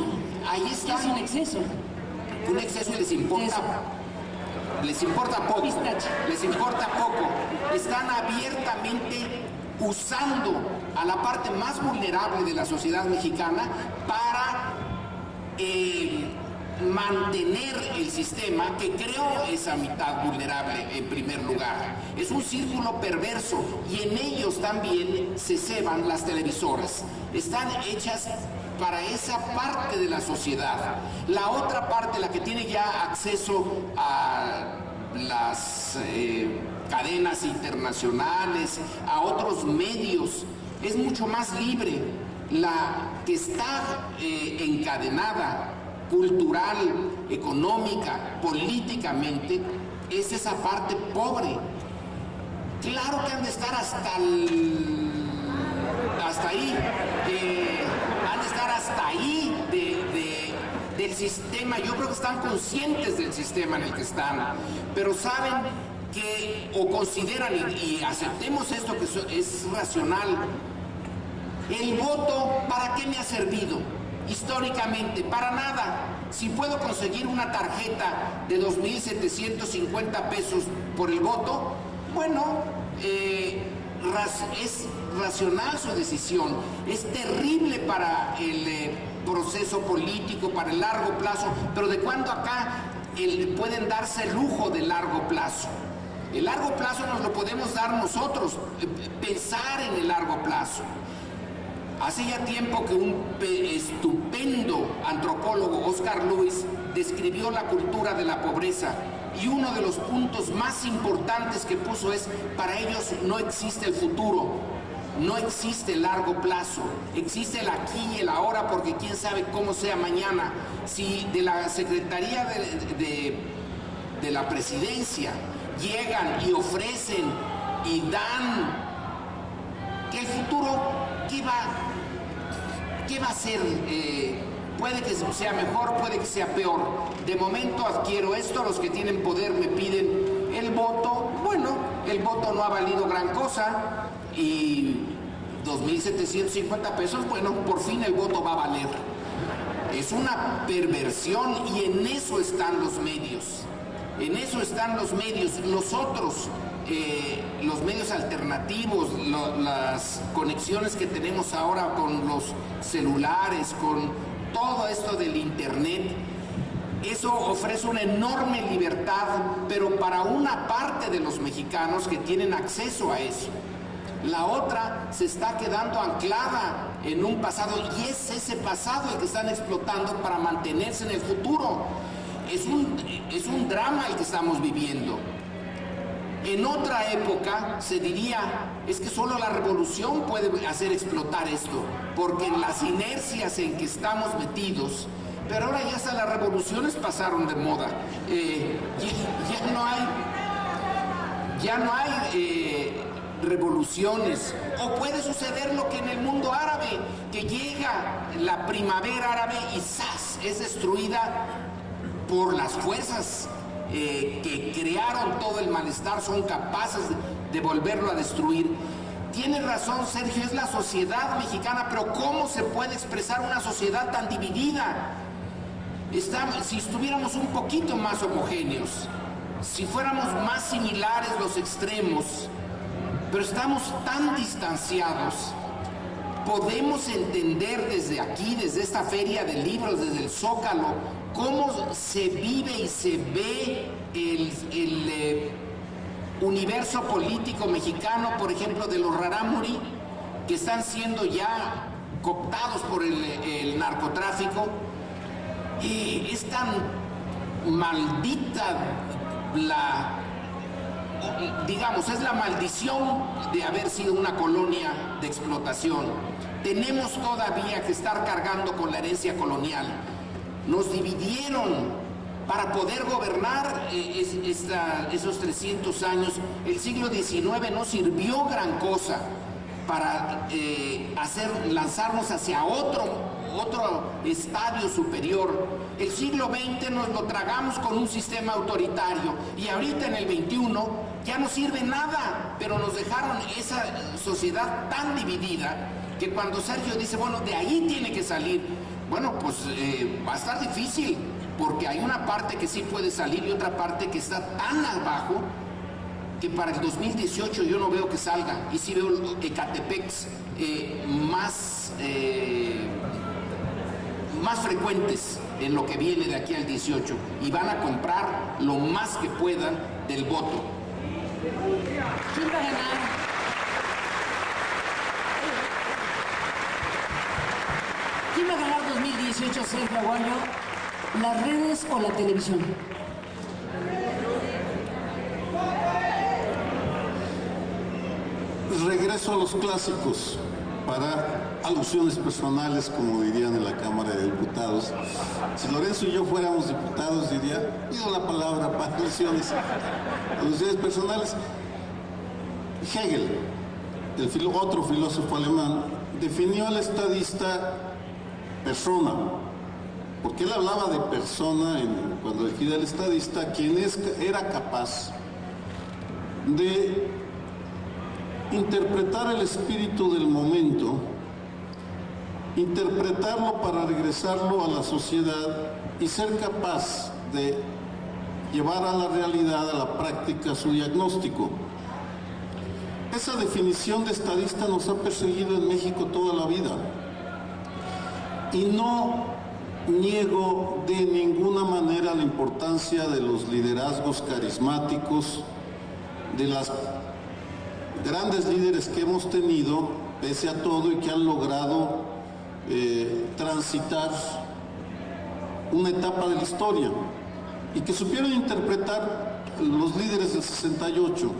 Ahí está. Es un exceso. Un exceso y les importa poco. Les importa poco. Están abiertamente usando a la parte más vulnerable de la sociedad mexicana para mantener el sistema que creó esa mitad vulnerable en primer lugar. Es un círculo perverso y en ellos también se ceban las televisoras. Están hechas para esa parte de la sociedad. La otra parte, la que tiene ya acceso a las cadenas internacionales, a otros medios, es mucho más libre. La que está encadenada cultural, económica, políticamente, es esa parte pobre. Claro que han de estar hasta ahí, han de estar hasta ahí del sistema. Yo creo que están conscientes del sistema en el que están, pero saben que, o consideran, y aceptemos esto que es racional, el voto, ¿para qué me ha servido? Históricamente, para nada. Si puedo conseguir una tarjeta de 2,750 pesos por el voto, bueno, es racional su decisión. Es terrible para el proceso político, para el largo plazo, pero ¿de cuándo acá pueden darse el lujo de largo plazo? El largo plazo nos lo podemos dar nosotros, pensar en el largo plazo. Hace ya tiempo que un estupendo antropólogo, Oscar Lewis, describió la cultura de la pobreza, y uno de los puntos más importantes que puso es: para ellos no existe el futuro, no existe el largo plazo, existe el aquí y el ahora, porque quién sabe cómo sea mañana. Si de la Secretaría de la Presidencia llegan y ofrecen y dan que el futuro, ¿qué va a ser? Puede que sea mejor, puede que sea peor. De momento adquiero esto, los que tienen poder me piden el voto. Bueno, el voto no ha valido gran cosa y 2,750 pesos, bueno, por fin el voto va a valer. Es una perversión y en eso están los medios. En eso están los medios. Los otros, los medios alternativos, las conexiones que tenemos ahora con los celulares, con todo esto del internet, eso ofrece una enorme libertad, pero para una parte de los mexicanos que tienen acceso a eso. La otra se está quedando anclada en un pasado, y es ese pasado el que están explotando para mantenerse en el futuro. Es un drama el que estamos viviendo. En otra época se diría, es que solo la revolución puede hacer explotar esto, porque las inercias en que estamos metidos, pero ahora ya hasta las revoluciones pasaron de moda. Ya no hay revoluciones. O puede suceder lo que en el mundo árabe, que llega la primavera árabe y ¡zas!, es destruida por las fuerzas que crearon todo el malestar, son capaces de volverlo a destruir. Tiene razón Sergio, es la sociedad mexicana, pero ¿cómo se puede expresar una sociedad tan dividida? Si estuviéramos un poquito más homogéneos, si fuéramos más similares los extremos, pero estamos tan distanciados, podemos entender desde aquí, desde esta feria de libros, desde el Zócalo, cómo se vive y se ve el universo político mexicano, por ejemplo, de los rarámuri, que están siendo ya cooptados por el narcotráfico. Es tan maldita digamos, es la maldición de haber sido una colonia de explotación. Tenemos todavía que estar cargando con la herencia colonial. Nos dividieron para poder gobernar esos 300 años. El siglo XIX no sirvió gran cosa para lanzarnos hacia otro estadio superior. El siglo XX nos lo tragamos con un sistema autoritario y ahorita en el XXI ya no sirve nada, pero nos dejaron esa sociedad tan dividida que cuando Sergio dice, bueno, de ahí tiene que salir, bueno, pues va a estar difícil, porque hay una parte que sí puede salir y otra parte que está tan abajo que para el 2018 yo no veo que salga, y sí veo Ecatepecs más frecuentes en lo que viene de aquí al 18, y van a comprar lo más que puedan del voto. ¿Quién va a ganar? ¿Quién va a ganar 2018, Sergio Aguayo? ¿Las redes o la televisión? Regreso a los clásicos para alusiones personales, como dirían en la Cámara de Diputados. Si Lorenzo y yo fuéramos diputados, diría, pido la palabra para alusiones personales. Hegel, otro filósofo alemán, definió al estadista persona, porque él hablaba de persona cuando decía el estadista, quien era capaz de interpretar el espíritu del momento, interpretarlo para regresarlo a la sociedad y ser capaz de llevar a la realidad, a la práctica, su diagnóstico. Esa definición de estadista nos ha perseguido en México toda la vida. Y no niego de ninguna manera la importancia de los liderazgos carismáticos, de las grandes líderes que hemos tenido, pese a todo, y que han logrado transitar una etapa de la historia y que supieron interpretar. Los líderes del 68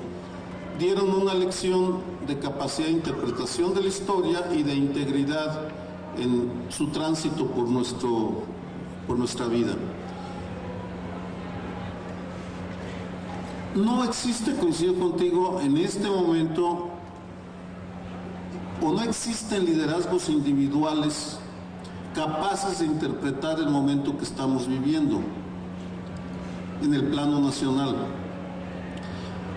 dieron una lección de capacidad de interpretación de la historia y de integridad en su tránsito por nuestra vida. No existe, coincido contigo, en este momento, o no existen liderazgos individuales capaces de interpretar el momento que estamos viviendo en el plano nacional.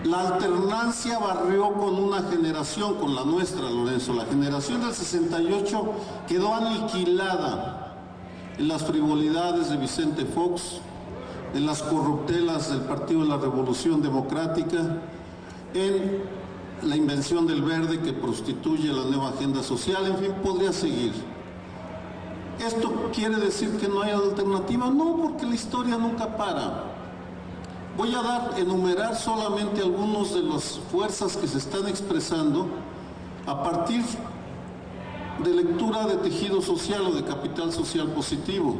La alternancia barrió con una generación, con la nuestra, Lorenzo. La generación del 68 quedó aniquilada en las frivolidades de Vicente Fox, en las corruptelas del Partido de la Revolución Democrática, en la invención del verde que prostituye la nueva agenda social, en fin, podría seguir. ¿Esto quiere decir que no hay alternativa? No, porque la historia nunca para. Voy a enumerar solamente algunas de las fuerzas que se están expresando a partir de lectura de tejido social o de capital social positivo.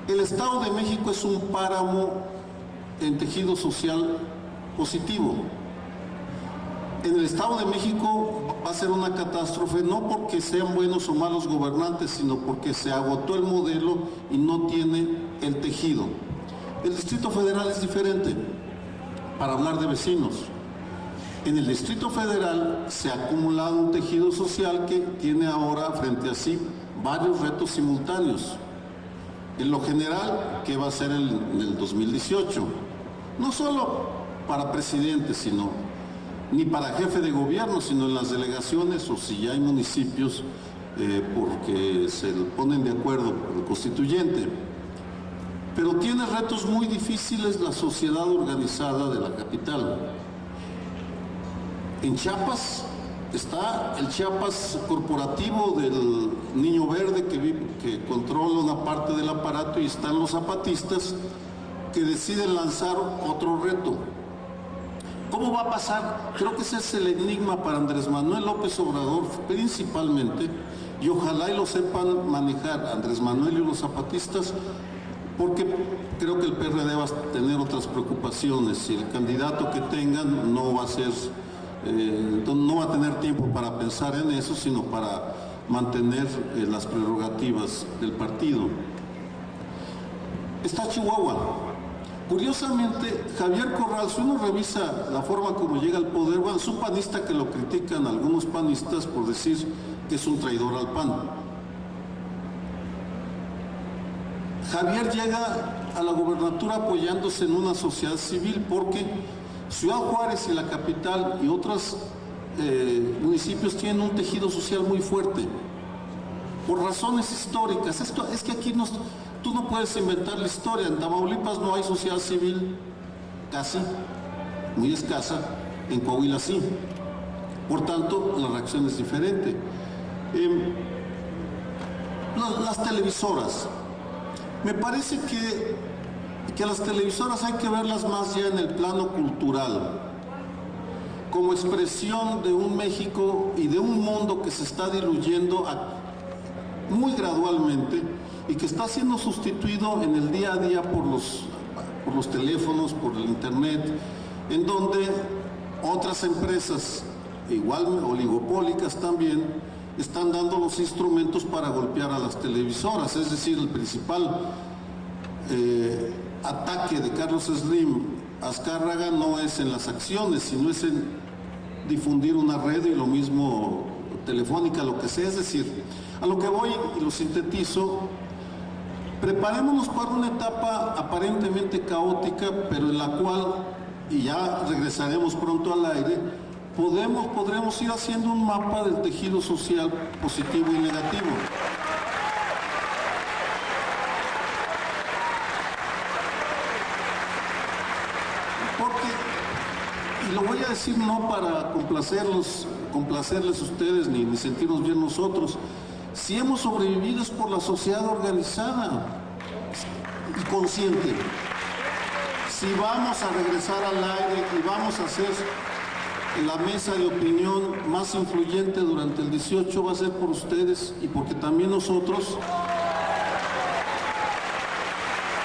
El Estado de México es un páramo en tejido social positivo. En el Estado de México va a ser una catástrofe, no porque sean buenos o malos gobernantes, sino porque se agotó el modelo y no tiene el tejido. El Distrito Federal es diferente, para hablar de vecinos. En el Distrito Federal se ha acumulado un tejido social que tiene ahora frente a sí varios retos simultáneos. En lo general, ¿qué va a ser en el 2018? No solo para presidente, ni para jefe de gobierno, sino en las delegaciones, o si ya hay municipios, porque se ponen de acuerdo con el constituyente. pero tiene retos muy difíciles la sociedad organizada de la capital. En Chiapas está el Chiapas corporativo del Niño Verde que controla una parte del aparato, y están los zapatistas que deciden lanzar otro reto. ¿Cómo va a pasar? Creo que ese es el enigma para Andrés Manuel López Obrador principalmente, y ojalá y lo sepan manejar Andrés Manuel y los zapatistas, porque creo que el PRD va a tener otras preocupaciones, y el candidato que tengan no va a ser, no va a tener tiempo para pensar en eso, sino para mantener las prerrogativas del partido. Está Chihuahua. Curiosamente, Javier Corral, si uno revisa la forma como llega al poder, bueno, es un panista que lo critican algunos panistas por decir que es un traidor al PAN. Javier llega a la gobernatura apoyándose en una sociedad civil, porque Ciudad Juárez y la capital y otros municipios tienen un tejido social muy fuerte, por razones históricas. Esto es que aquí tú no puedes inventar la historia. En Tamaulipas no hay sociedad civil, casi, muy escasa. En Coahuila sí. Por tanto, la reacción es diferente. Las televisoras. Me parece que las televisoras hay que verlas más ya en el plano cultural, como expresión de un México y de un mundo que se está diluyendo muy gradualmente, y que está siendo sustituido en el día a día por los teléfonos, por el internet, en donde otras empresas, igual oligopólicas también, están dando los instrumentos para golpear a las televisoras. Es decir, el principal ataque de Carlos Slim a Azcárraga no es en las acciones, sino es en difundir una red, y lo mismo Telefónica, lo que sea. Es decir, a lo que voy, y lo sintetizo, preparémonos para una etapa aparentemente caótica, pero en la cual, y ya regresaremos pronto al aire, podremos ir haciendo un mapa del tejido social positivo y negativo. Porque, y lo voy a decir no para complacerles a ustedes ni sentirnos bien nosotros, si hemos sobrevivido es por la sociedad organizada y consciente. Si vamos a regresar al aire y vamos a hacer la mesa de opinión más influyente durante el 18, va a ser por ustedes, y porque también nosotros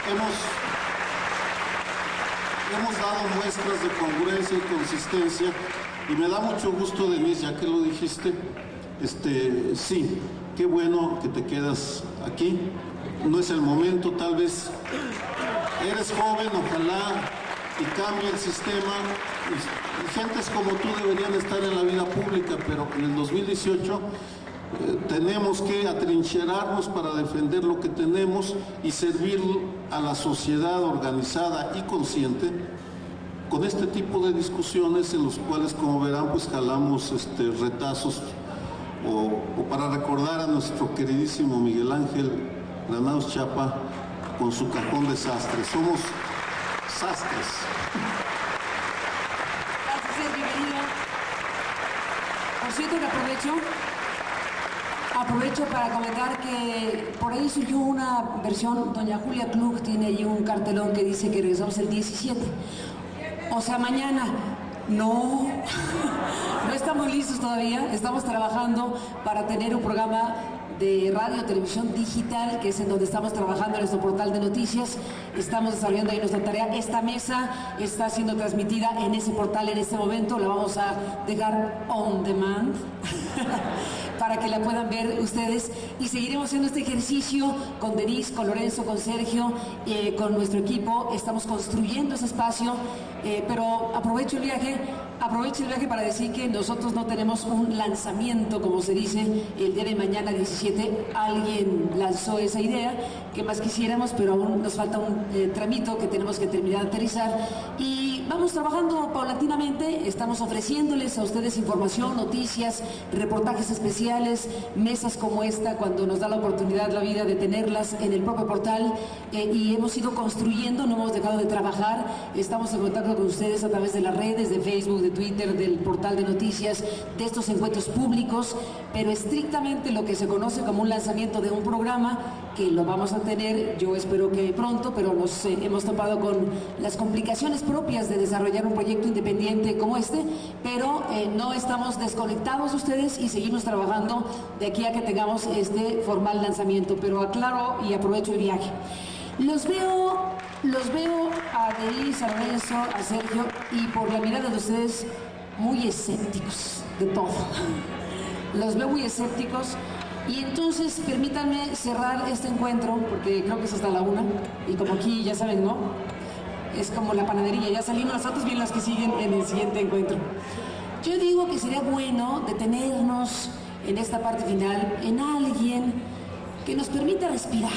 hemos dado muestras de congruencia y consistencia. Y me da mucho gusto, Denise, ya que lo dijiste, sí, qué bueno que te quedas aquí. No es el momento, tal vez eres joven, ojalá y cambie el sistema. Y gentes como tú deberían estar en la vida pública, pero en el 2018 tenemos que atrincherarnos para defender lo que tenemos y servir a la sociedad organizada y consciente con este tipo de discusiones, en los cuales, como verán, pues jalamos retazos o para recordar a nuestro queridísimo Miguel Ángel Granados Chapa con su cajón de sastres. Somos sastres. Gracias, bienvenido. Por cierto que aprovecho para comentar que por ahí surgió una versión. Doña Julia Klug tiene ahí un cartelón que dice que regresamos el 17. O sea, mañana. No, no estamos listos todavía. Estamos trabajando para tener un programa de radio, televisión digital, que es en donde estamos trabajando en nuestro portal de noticias. Estamos desarrollando ahí nuestra tarea. Esta mesa está siendo transmitida en ese portal en este momento. La vamos a dejar on demand para que la puedan ver ustedes, y seguiremos haciendo este ejercicio con Denise, con Lorenzo, con Sergio, con nuestro equipo. Estamos construyendo ese espacio, pero aprovecho el viaje para decir que nosotros no tenemos un lanzamiento, como se dice, el día de mañana 17. Alguien lanzó esa idea, que más quisiéramos, pero aún nos falta un tramito que tenemos que terminar de aterrizar, y vamos trabajando paulatinamente, estamos ofreciéndoles a ustedes información, noticias, reportajes especiales, mesas como esta, cuando nos da la oportunidad la vida de tenerlas en el propio portal, y hemos ido construyendo, no hemos dejado de trabajar, estamos en contacto con ustedes a través de las redes, de Facebook, de Twitter, del portal de noticias, de estos encuentros públicos, pero estrictamente lo que se conoce como un lanzamiento de un programa, que lo vamos a tener, yo espero que pronto, pero nos hemos topado con las complicaciones propias de desarrollar un proyecto independiente como este, pero no estamos desconectados ustedes y seguimos trabajando de aquí a que tengamos este formal lanzamiento, pero aclaro y aprovecho el viaje. Los veo a Denise, a Lorenzo, a Sergio, y por la mirada de ustedes muy escépticos de todo. Los veo muy escépticos. Y entonces permítanme cerrar este encuentro, porque creo que es hasta la 1, y como aquí ya saben, ¿no? Es como la panadería, ya salimos, las otras vienen las que siguen en el siguiente encuentro. Yo digo que sería bueno detenernos en esta parte final en alguien que nos permita respirar,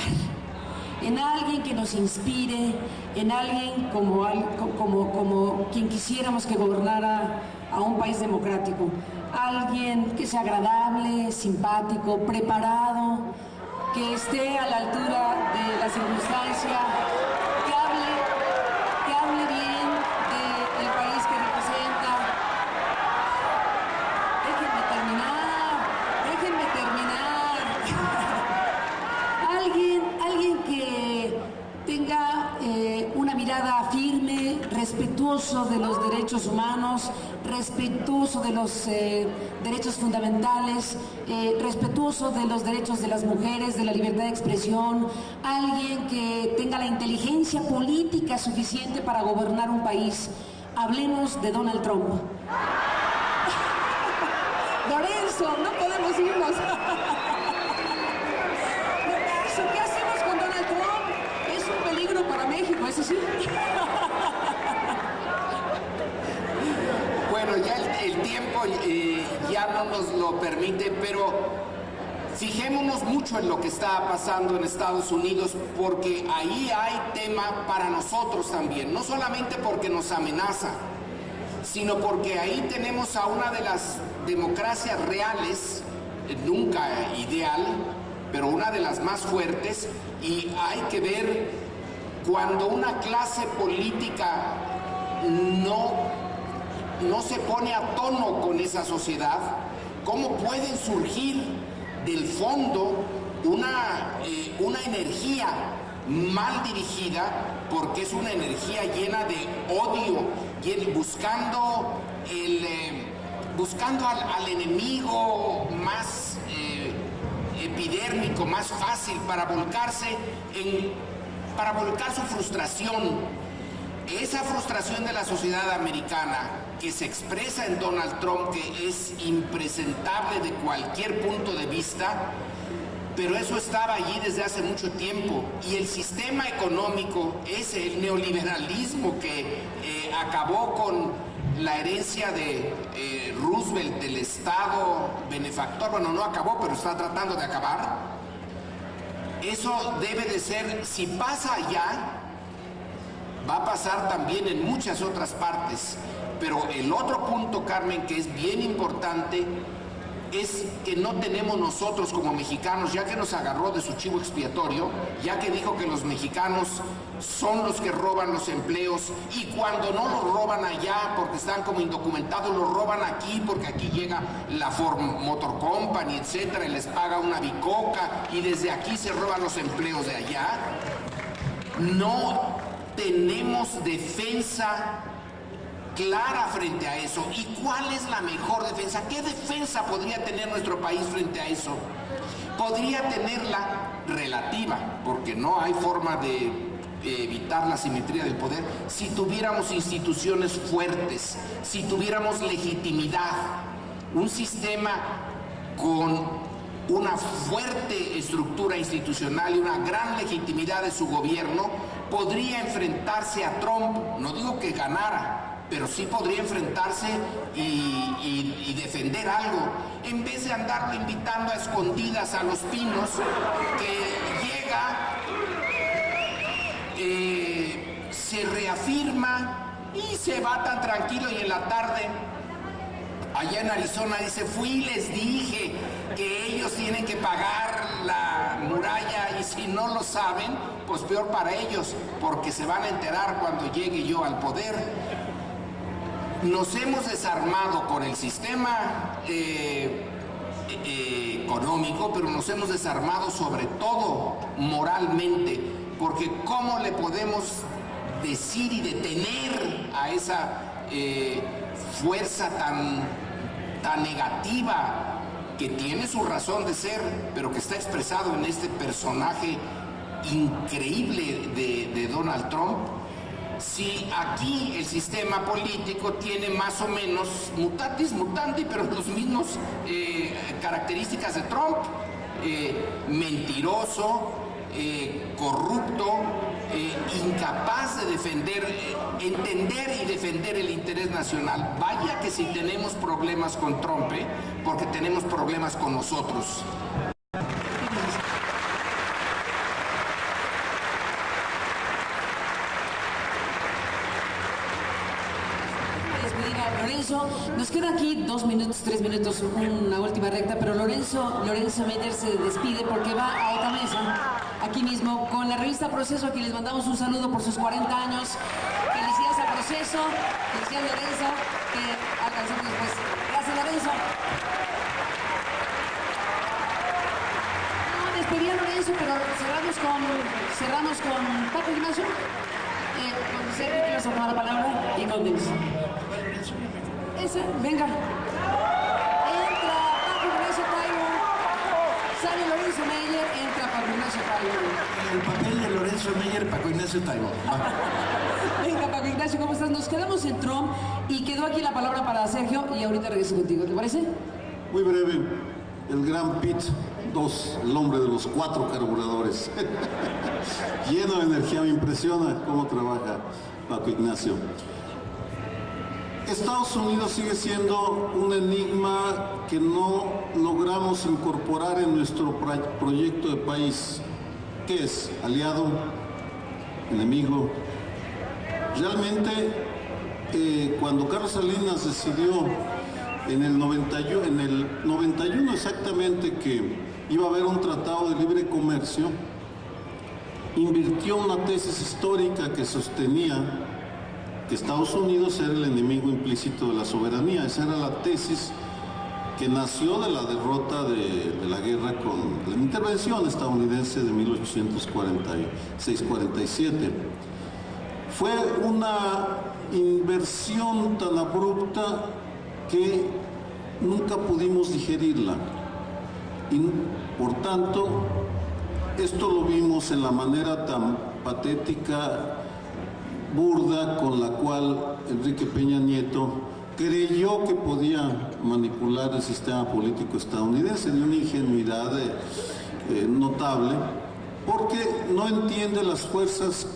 en alguien que nos inspire, en alguien como quien quisiéramos que gobernara a un país democrático. Alguien que sea agradable, simpático, preparado, que esté a la altura de la circunstancia, que hable bien del país que representa. Déjenme terminar. Alguien que tenga una mirada firme, respetuoso de los derechos humanos, respetuoso de los derechos fundamentales, respetuoso de los derechos de las mujeres, de la libertad de expresión, alguien que tenga la inteligencia política suficiente para gobernar un país. Hablemos de Donald Trump. Lorenzo, no podemos irnos. Lorenzo, ¿qué hacemos con Donald Trump? Es un peligro para México, eso sí. Bueno, ya el tiempo ya no nos lo permite, pero fijémonos mucho en lo que está pasando en Estados Unidos, porque ahí hay tema para nosotros también, no solamente porque nos amenaza, sino porque ahí tenemos a una de las democracias reales, nunca ideal, pero una de las más fuertes, y hay que ver cuando una clase política no se pone a tono con esa sociedad, cómo pueden surgir del fondo una energía mal dirigida, porque es una energía llena de odio, buscando al enemigo más epidérmico, más fácil para volcar su frustración. Esa frustración de la sociedad americana que se expresa en Donald Trump, que es impresentable de cualquier punto de vista, pero eso estaba allí desde hace mucho tiempo. Y el sistema económico es el neoliberalismo que acabó con la herencia de Roosevelt del Estado benefactor. Bueno, no acabó, pero está tratando de acabar. Eso debe de ser, si pasa allá, va a pasar también en muchas otras partes. Pero el otro punto, Carmen, que es bien importante, es que no tenemos nosotros como mexicanos, ya que nos agarró de su chivo expiatorio, ya que dijo que los mexicanos son los que roban los empleos, y cuando no los roban allá porque están como indocumentados, los roban aquí porque aquí llega la Ford Motor Company, etcétera, y les paga una bicoca, y desde aquí se roban los empleos de allá. No tenemos defensa clara frente a eso. ¿Y cuál es la mejor defensa? ¿Qué defensa podría tener nuestro país frente a eso? Podría tenerla relativa, porque no hay forma de evitar la simetría del poder, si tuviéramos instituciones fuertes, si tuviéramos legitimidad, un sistema con una fuerte estructura institucional y una gran legitimidad de su gobierno, podría enfrentarse a Trump. No digo que ganara, pero sí podría enfrentarse y defender algo, en vez de andarlo invitando a escondidas a Los Pinos, que llega, se reafirma Y se va tan tranquilo y en la tarde, allá en Arizona, dice, fui y les dije que ellos tienen que pagar la muralla y si no lo saben, pues peor para ellos, porque se van a enterar cuando llegue yo al poder. Nos hemos desarmado con el sistema económico, pero nos hemos desarmado sobre todo moralmente, porque ¿cómo le podemos decir y detener a esa fuerza tan negativa que tiene su razón de ser, pero que está expresado en este personaje increíble de Donald Trump? Si aquí el sistema político tiene más o menos mutatis mutandi, pero los mismos características de Trump, mentiroso, corrupto, incapaz de entender y defender el interés nacional. Vaya que si tenemos problemas con Trump, porque tenemos problemas con nosotros. Lorenzo, nos queda aquí 2 minutos, 3 minutos, una última recta, pero Lorenzo Meyer se despide porque va a otra mesa, aquí mismo, con la revista Proceso, a quien les mandamos un saludo por sus 40 años. Felicidades a Proceso, felicidades Lorenzo, que alcanzamos después. Gracias, Lorenzo. No, despedía a Lorenzo, pero cerramos con Paco Ignacio. Con Sergio, que ibas a tomar la palabra, y con Denis. Venga. Entra Paco Ignacio Taibo. Sale Lorenzo Meyer, entra Paco Ignacio Taibo. El papel de Lorenzo Meyer, Paco Ignacio Taibo. Venga, Paco Ignacio, ¿cómo estás? Nos quedamos en Trump y quedó aquí la palabra para Sergio y ahorita regreso contigo, ¿te parece? Muy breve. El gran Pete 2, el hombre de los 4 carburadores. Lleno de energía, me impresiona cómo trabaja Paco Ignacio. Estados Unidos sigue siendo un enigma que no logramos incorporar en nuestro proyecto de país. ¿Qué es? ¿Aliado? ¿Enemigo? Realmente, cuando Carlos Salinas decidió en el 91 exactamente que iba a haber un tratado de libre comercio, invirtió una tesis histórica que sostenía que Estados Unidos era el enemigo implícito de la soberanía. Esa era la tesis que nació de la derrota de la guerra con la intervención estadounidense de 1846-47. Fue una inversión tan abrupta que nunca pudimos digerirla. Y, por tanto, esto lo vimos en la manera tan patética, burda, con la cual Enrique Peña Nieto creyó que podía manipular el sistema político estadounidense, de una ingenuidad notable, porque no entiende las fuerzas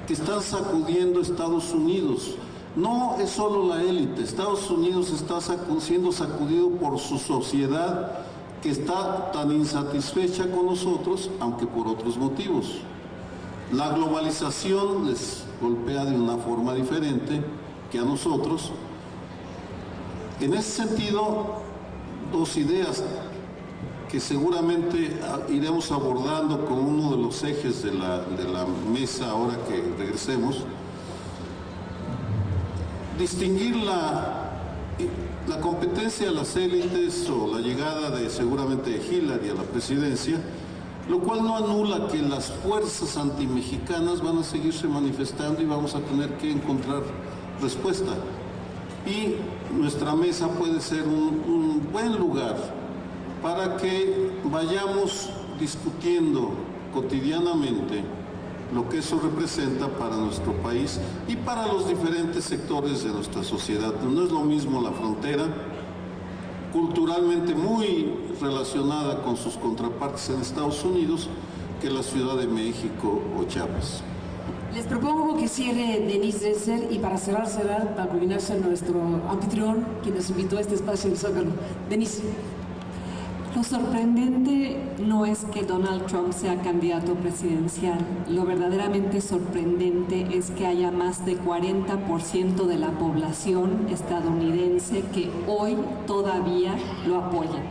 que están sacudiendo Estados Unidos. No es solo la élite, Estados Unidos está siendo sacudido por su sociedad, que está tan insatisfecha con nosotros, aunque por otros motivos. La globalización les golpea de una forma diferente que a nosotros. En ese sentido, 2 ideas que seguramente iremos abordando como uno de los ejes de la mesa ahora que regresemos. Distinguir la competencia de las élites o la llegada seguramente de Hillary a la presidencia, lo cual no anula que las fuerzas antimexicanas van a seguirse manifestando y vamos a tener que encontrar respuesta. Y nuestra mesa puede ser un buen lugar para que vayamos discutiendo cotidianamente lo que eso representa para nuestro país y para los diferentes sectores de nuestra sociedad. No es lo mismo la frontera, culturalmente muy relacionada con sus contrapartes en Estados Unidos, que la Ciudad de México o Chiapas. Les propongo que cierre Denis Dresser y para cerrar Paco Ignacio, nuestro anfitrión, quien nos invitó a este espacio del Zócalo. Denis. Lo sorprendente no es que Donald Trump sea candidato presidencial. Lo verdaderamente sorprendente es que haya más de 40% de la población estadounidense que hoy todavía lo apoya.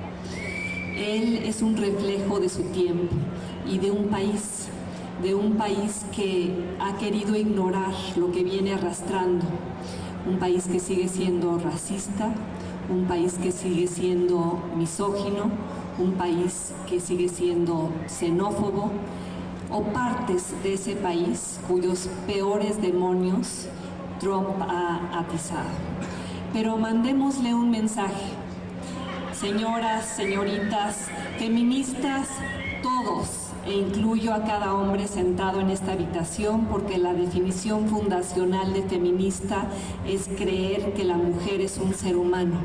Él es un reflejo de su tiempo y de un país que ha querido ignorar lo que viene arrastrando. Un país que sigue siendo racista, un país que sigue siendo misógino, un país que sigue siendo xenófobo, o partes de ese país cuyos peores demonios Trump ha atizado. Pero mandémosle un mensaje. Señoras, señoritas, feministas, todos, e incluyo a cada hombre sentado en esta habitación, porque la definición fundacional de feminista es creer que la mujer es un ser humano.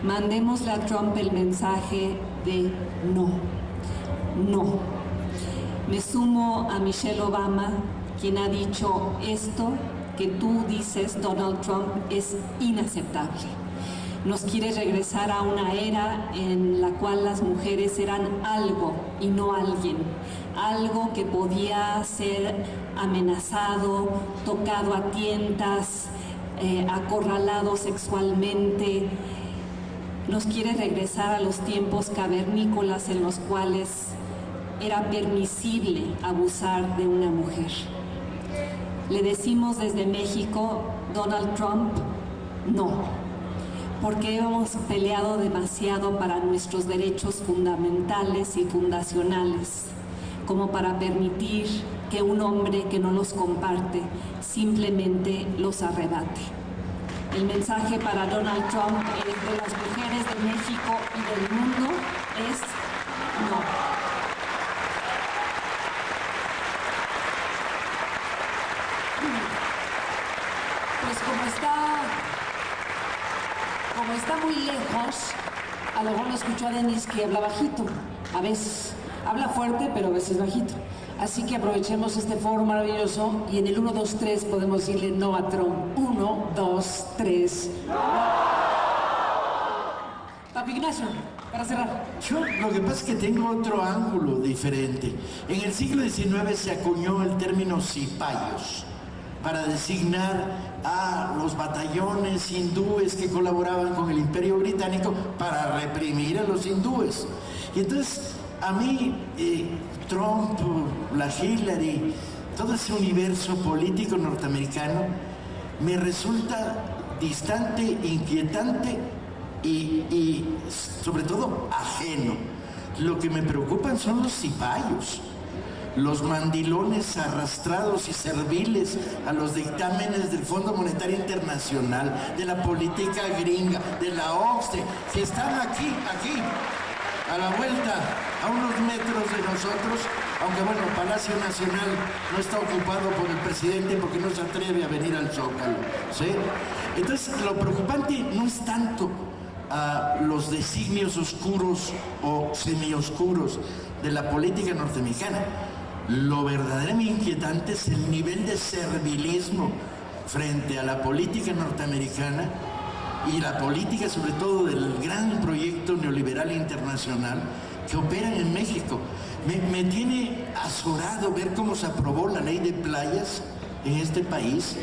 Mandémosle a Trump el mensaje de no, no. Me sumo a Michelle Obama, quien ha dicho esto que tú dices, Donald Trump, es inaceptable. Nos quiere regresar a una era en la cual las mujeres eran algo y no alguien. Algo que podía ser amenazado, tocado a tientas, acorralado sexualmente. Nos quiere regresar a los tiempos cavernícolas en los cuales era permisible abusar de una mujer. Le decimos desde México, Donald Trump, no. Porque hemos peleado demasiado para nuestros derechos fundamentales y fundacionales, como para permitir que un hombre que no los comparte simplemente los arrebate. El mensaje para Donald Trump de las mujeres de México y del mundo es no. Pues como está muy lejos, a lo mejor lo escuchó a Denis que habla bajito, a veces. Habla fuerte, pero a veces bajito. Así que aprovechemos este foro maravilloso y en el 1, 2, 3 podemos decirle no a Trump. 1, 2, 3. Papi Ignacio, para cerrar. Yo lo que pasa es que tengo otro ángulo diferente. En el siglo XIX se acuñó el término cipayos para designar a los batallones hindúes que colaboraban con el Imperio Británico para reprimir a los hindúes. Y entonces, a mí, Trump, la Hillary, todo ese universo político norteamericano me resulta distante, inquietante y sobre todo ajeno. Lo que me preocupan son los cipayos, los mandilones arrastrados y serviles a los dictámenes del Fondo Monetario Internacional, de la política gringa, de la OCDE, que están aquí, a la vuelta, a unos metros de nosotros, aunque bueno, Palacio Nacional no está ocupado por el presidente porque no se atreve a venir al Zócalo, ¿sí? Entonces, lo preocupante no es tanto los designios oscuros o semioscuros de la política norteamericana. Lo verdaderamente inquietante es el nivel de servilismo frente a la política norteamericana y la política sobre todo del gran proyecto neoliberal internacional que operan en México. Me tiene azorado ver cómo se aprobó la ley de playas en este país,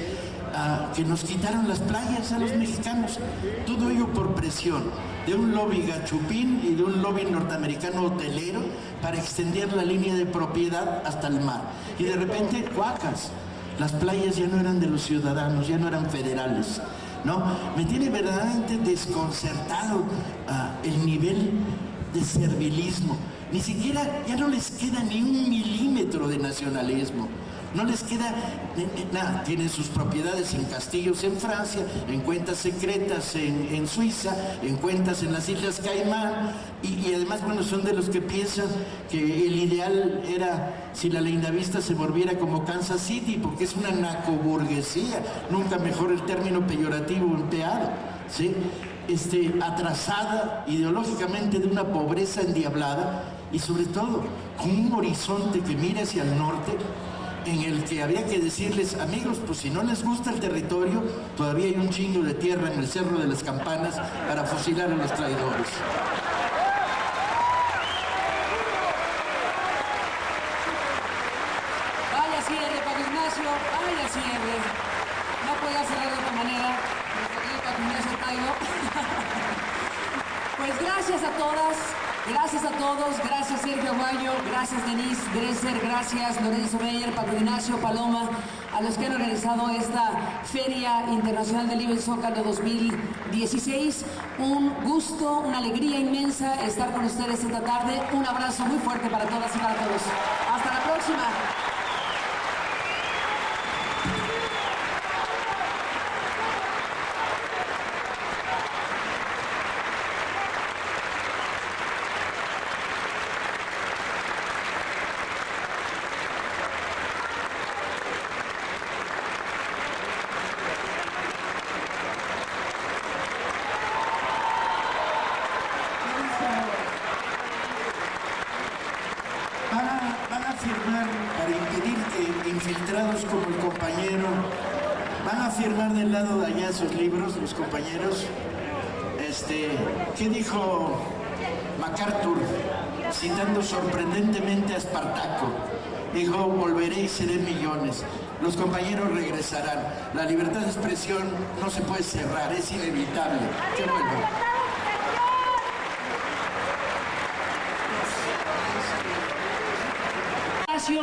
que nos quitaron las playas a los mexicanos. Todo ello por presión de un lobby gachupín y de un lobby norteamericano hotelero para extender la línea de propiedad hasta el mar. Y de repente, cuacas, las playas ya no eran de los ciudadanos, ya no eran federales, ¿no? Me tiene verdaderamente desconcertado el nivel de servilismo. Ni siquiera, ya no les queda ni un milímetro de nacionalismo. No les queda nada. Tienen sus propiedades en castillos en Francia, en cuentas secretas en Suiza, en cuentas en las Islas Caimán, y además, bueno, son de los que piensan que el ideal era si la Lindavista se volviera como Kansas City, porque es una narcoburguesía, nunca mejor el término peyorativo empleado, ¿sí? Atrasada ideológicamente, de una pobreza endiablada y sobre todo con un horizonte que mira hacia el norte, en el que habría que decirles, amigos, pues si no les gusta el territorio, todavía hay un chingo de tierra en el Cerro de las Campanas para fusilar a los traidores. Pues gracias a todas, gracias a todos, gracias Sergio Aguayo, gracias Denise Dresser, gracias Lorenzo Meyer, Pablo Ignacio, Paloma, a los que han organizado esta Feria Internacional del Libro en Zócalo 2016. Un gusto, una alegría inmensa estar con ustedes esta tarde. Un abrazo muy fuerte para todas y para todos. Hasta la próxima. Van a firmar, para impedir que infiltrados como el compañero, van a firmar del lado de allá sus libros, los compañeros. ¿Qué dijo MacArthur, citando sorprendentemente a Espartaco? Dijo, volveré y seré millones. Los compañeros regresarán. La libertad de expresión no se puede cerrar, es inevitable. ¡Qué bueno!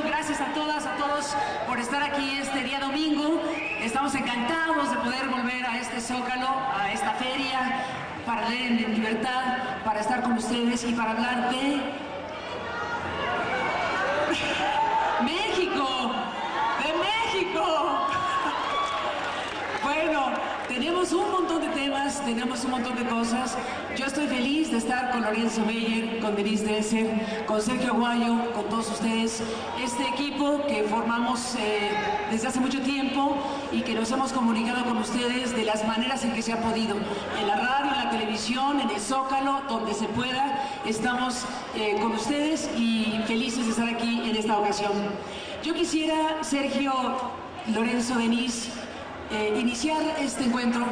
Gracias a todas, a todos por estar aquí este día domingo. Estamos encantados de poder volver a este Zócalo, a esta feria, para leer en libertad, para estar con ustedes y para hablar de México, de México. Bueno, tenemos un montón de temas, tenemos un montón de cosas. Yo estoy feliz de estar con Lorenzo Meyer, con Denise Dresser, con Sergio Aguayo, con todos ustedes. Este equipo que formamos desde hace mucho tiempo y que nos hemos comunicado con ustedes de las maneras en que se ha podido. En la radio, en la televisión, en el Zócalo, donde se pueda, estamos con ustedes y felices de estar aquí en esta ocasión. Yo quisiera, Sergio, Lorenzo, Denise, iniciar este encuentro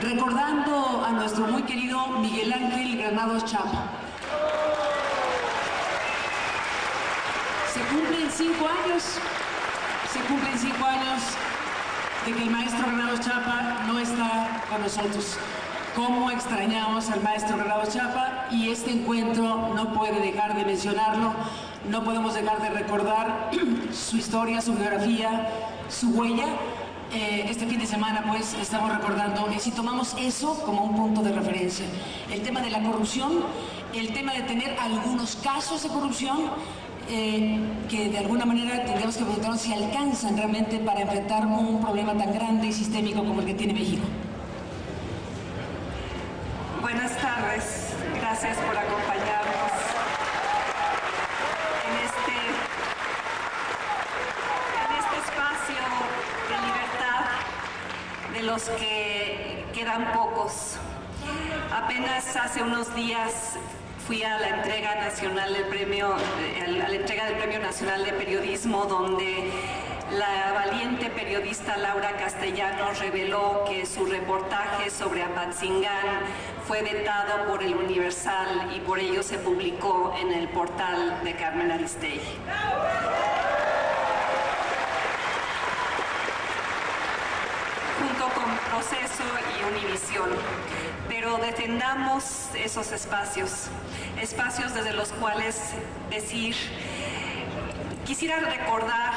recordando a nuestro muy querido Miguel Ángel Granados Chapa. Se cumplen 5 años de que el maestro Granados Chapa no está con nosotros. Cómo extrañamos al maestro Granados Chapa, y este encuentro no puede dejar de mencionarlo. No podemos dejar de recordar su historia, su biografía, su huella. Este fin de semana pues estamos recordando, si tomamos eso como un punto de referencia, el tema de la corrupción, el tema de tener algunos casos de corrupción que de alguna manera tendríamos que preguntarnos si alcanzan realmente para enfrentar un problema tan grande y sistémico como el que tiene México. Buenas tardes, gracias por acompañarnos en este espacio de libertad de los que quedan pocos. Apenas hace unos días fui a la entrega nacional del premio, del Premio Nacional de Periodismo, donde la valiente periodista Laura Castellanos reveló que su reportaje sobre Apatzingán fue vetado por el Universal y por ello se publicó en el portal de Carmen Aristegui. Junto con Proceso y Univisión. Pero defendamos esos espacios desde los cuales decir. Quisiera recordar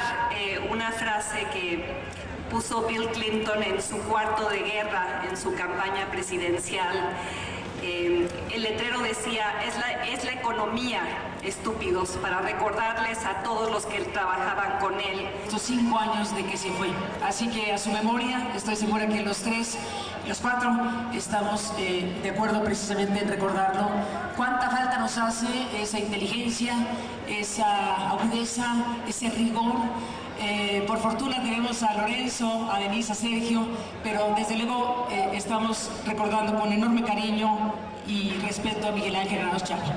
una frase que puso Bill Clinton en su cuarto de guerra en su campaña presidencial. El letrero decía, es la economía, estúpidos, para recordarles a todos los que trabajaban con él. Estos 5 años de que se fue. Así que a su memoria, estoy segura que los 4 estamos de acuerdo precisamente en recordarlo. Cuánta falta nos hace esa inteligencia, esa agudeza, ese rigor. Por fortuna tenemos a Lorenzo, a Denise, a Sergio, pero desde luego estamos recordando con enorme cariño y respeto a Miguel Ángel Granados Chapa.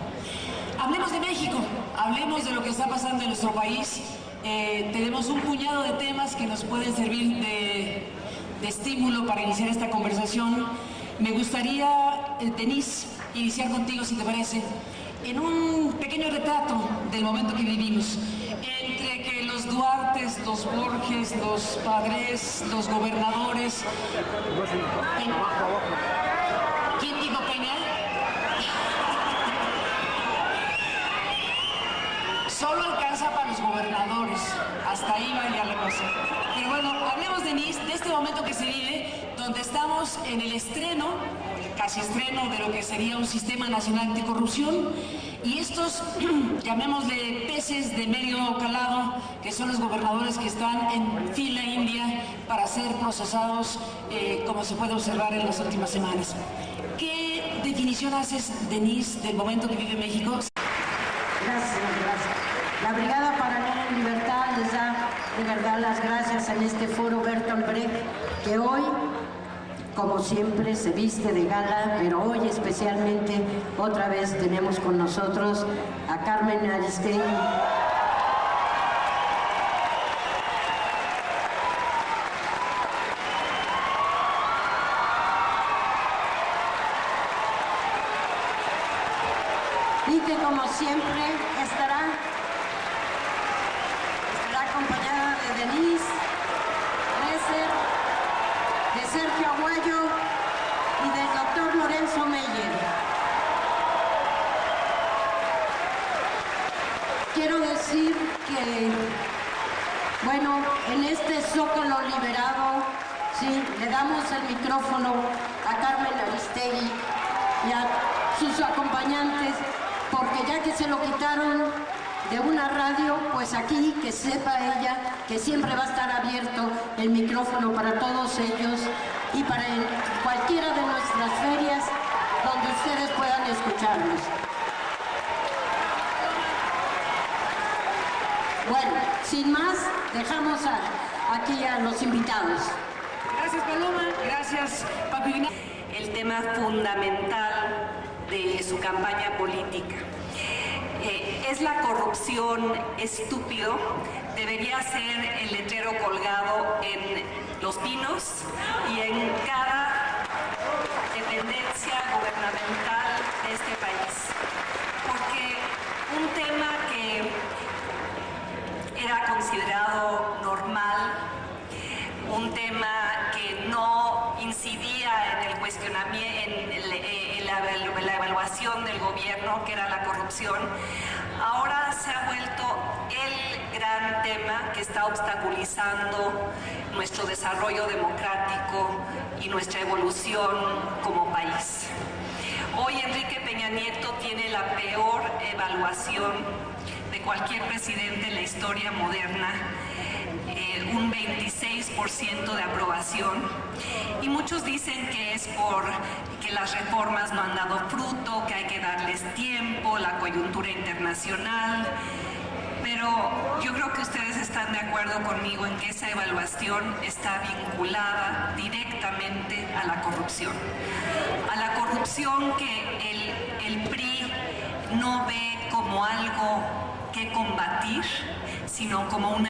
Hablemos de México, hablemos de lo que está pasando en nuestro país. Tenemos un puñado de temas que nos pueden servir de estímulo para iniciar esta conversación. Me gustaría, Denise, iniciar contigo, si te parece, en un pequeño retrato del momento que vivimos, entre que los Duartes, los Borges, los Padres, los gobernadores. ¿Quién dijo Peña? Solo alcanza para los gobernadores. Hasta ahí va ya la cosa. Pero bueno, hablemos, Denise, de este momento que se vive, donde estamos en el estreno, casi estreno, de lo que sería un sistema nacional anticorrupción. Y estos, llamémosle peces de medio calado, que son los gobernadores que están en fila india para ser procesados, como se puede observar en las últimas semanas. ¿Qué definición haces, Denise, del momento que vive México? Gracias. La Brigada Paralela en Libertad les da de verdad las gracias en este foro Bertolt Brecht, que hoy, como siempre, se viste de gala, pero hoy especialmente otra vez tenemos con nosotros a Carmen Aristegui. Y que como siempre estará acompañada de Denise, de Sergio Aguayo y del doctor Lorenzo Meyer. Quiero decir que, bueno, en este zócalo liberado, sí, le damos el micrófono a Carmen Aristegui y a sus acompañantes, porque ya que se lo quitaron de una radio, pues aquí que sepa ella que siempre va a estar abierto el micrófono para todos ellos y para cualquiera de nuestras ferias donde ustedes puedan escucharnos. Bueno, sin más, dejamos aquí a los invitados. Gracias, Paloma. Gracias, Paco Ignacio. El tema fundamental de su campaña política. ¿Es la corrupción estúpido? Debería ser el letrero colgado en Los Pinos y en cada dependencia gubernamental de este país. Porque un tema que era considerado normal, un tema que no incidía en el cuestionamiento, en la evaluación del gobierno, que era la corrupción, ahora se ha vuelto el gran tema que está obstaculizando nuestro desarrollo democrático y nuestra evolución como país. Hoy Enrique Peña Nieto tiene la peor evaluación de cualquier presidente en la historia moderna, un 26% de aprobación, y muchos dicen que es porque las reformas no han dado fruto, que hay que darles tiempo, la coyuntura internacional, pero yo creo que ustedes están de acuerdo conmigo en que esa evaluación está vinculada directamente a la corrupción que el PRI no ve como algo que combatir, sino como una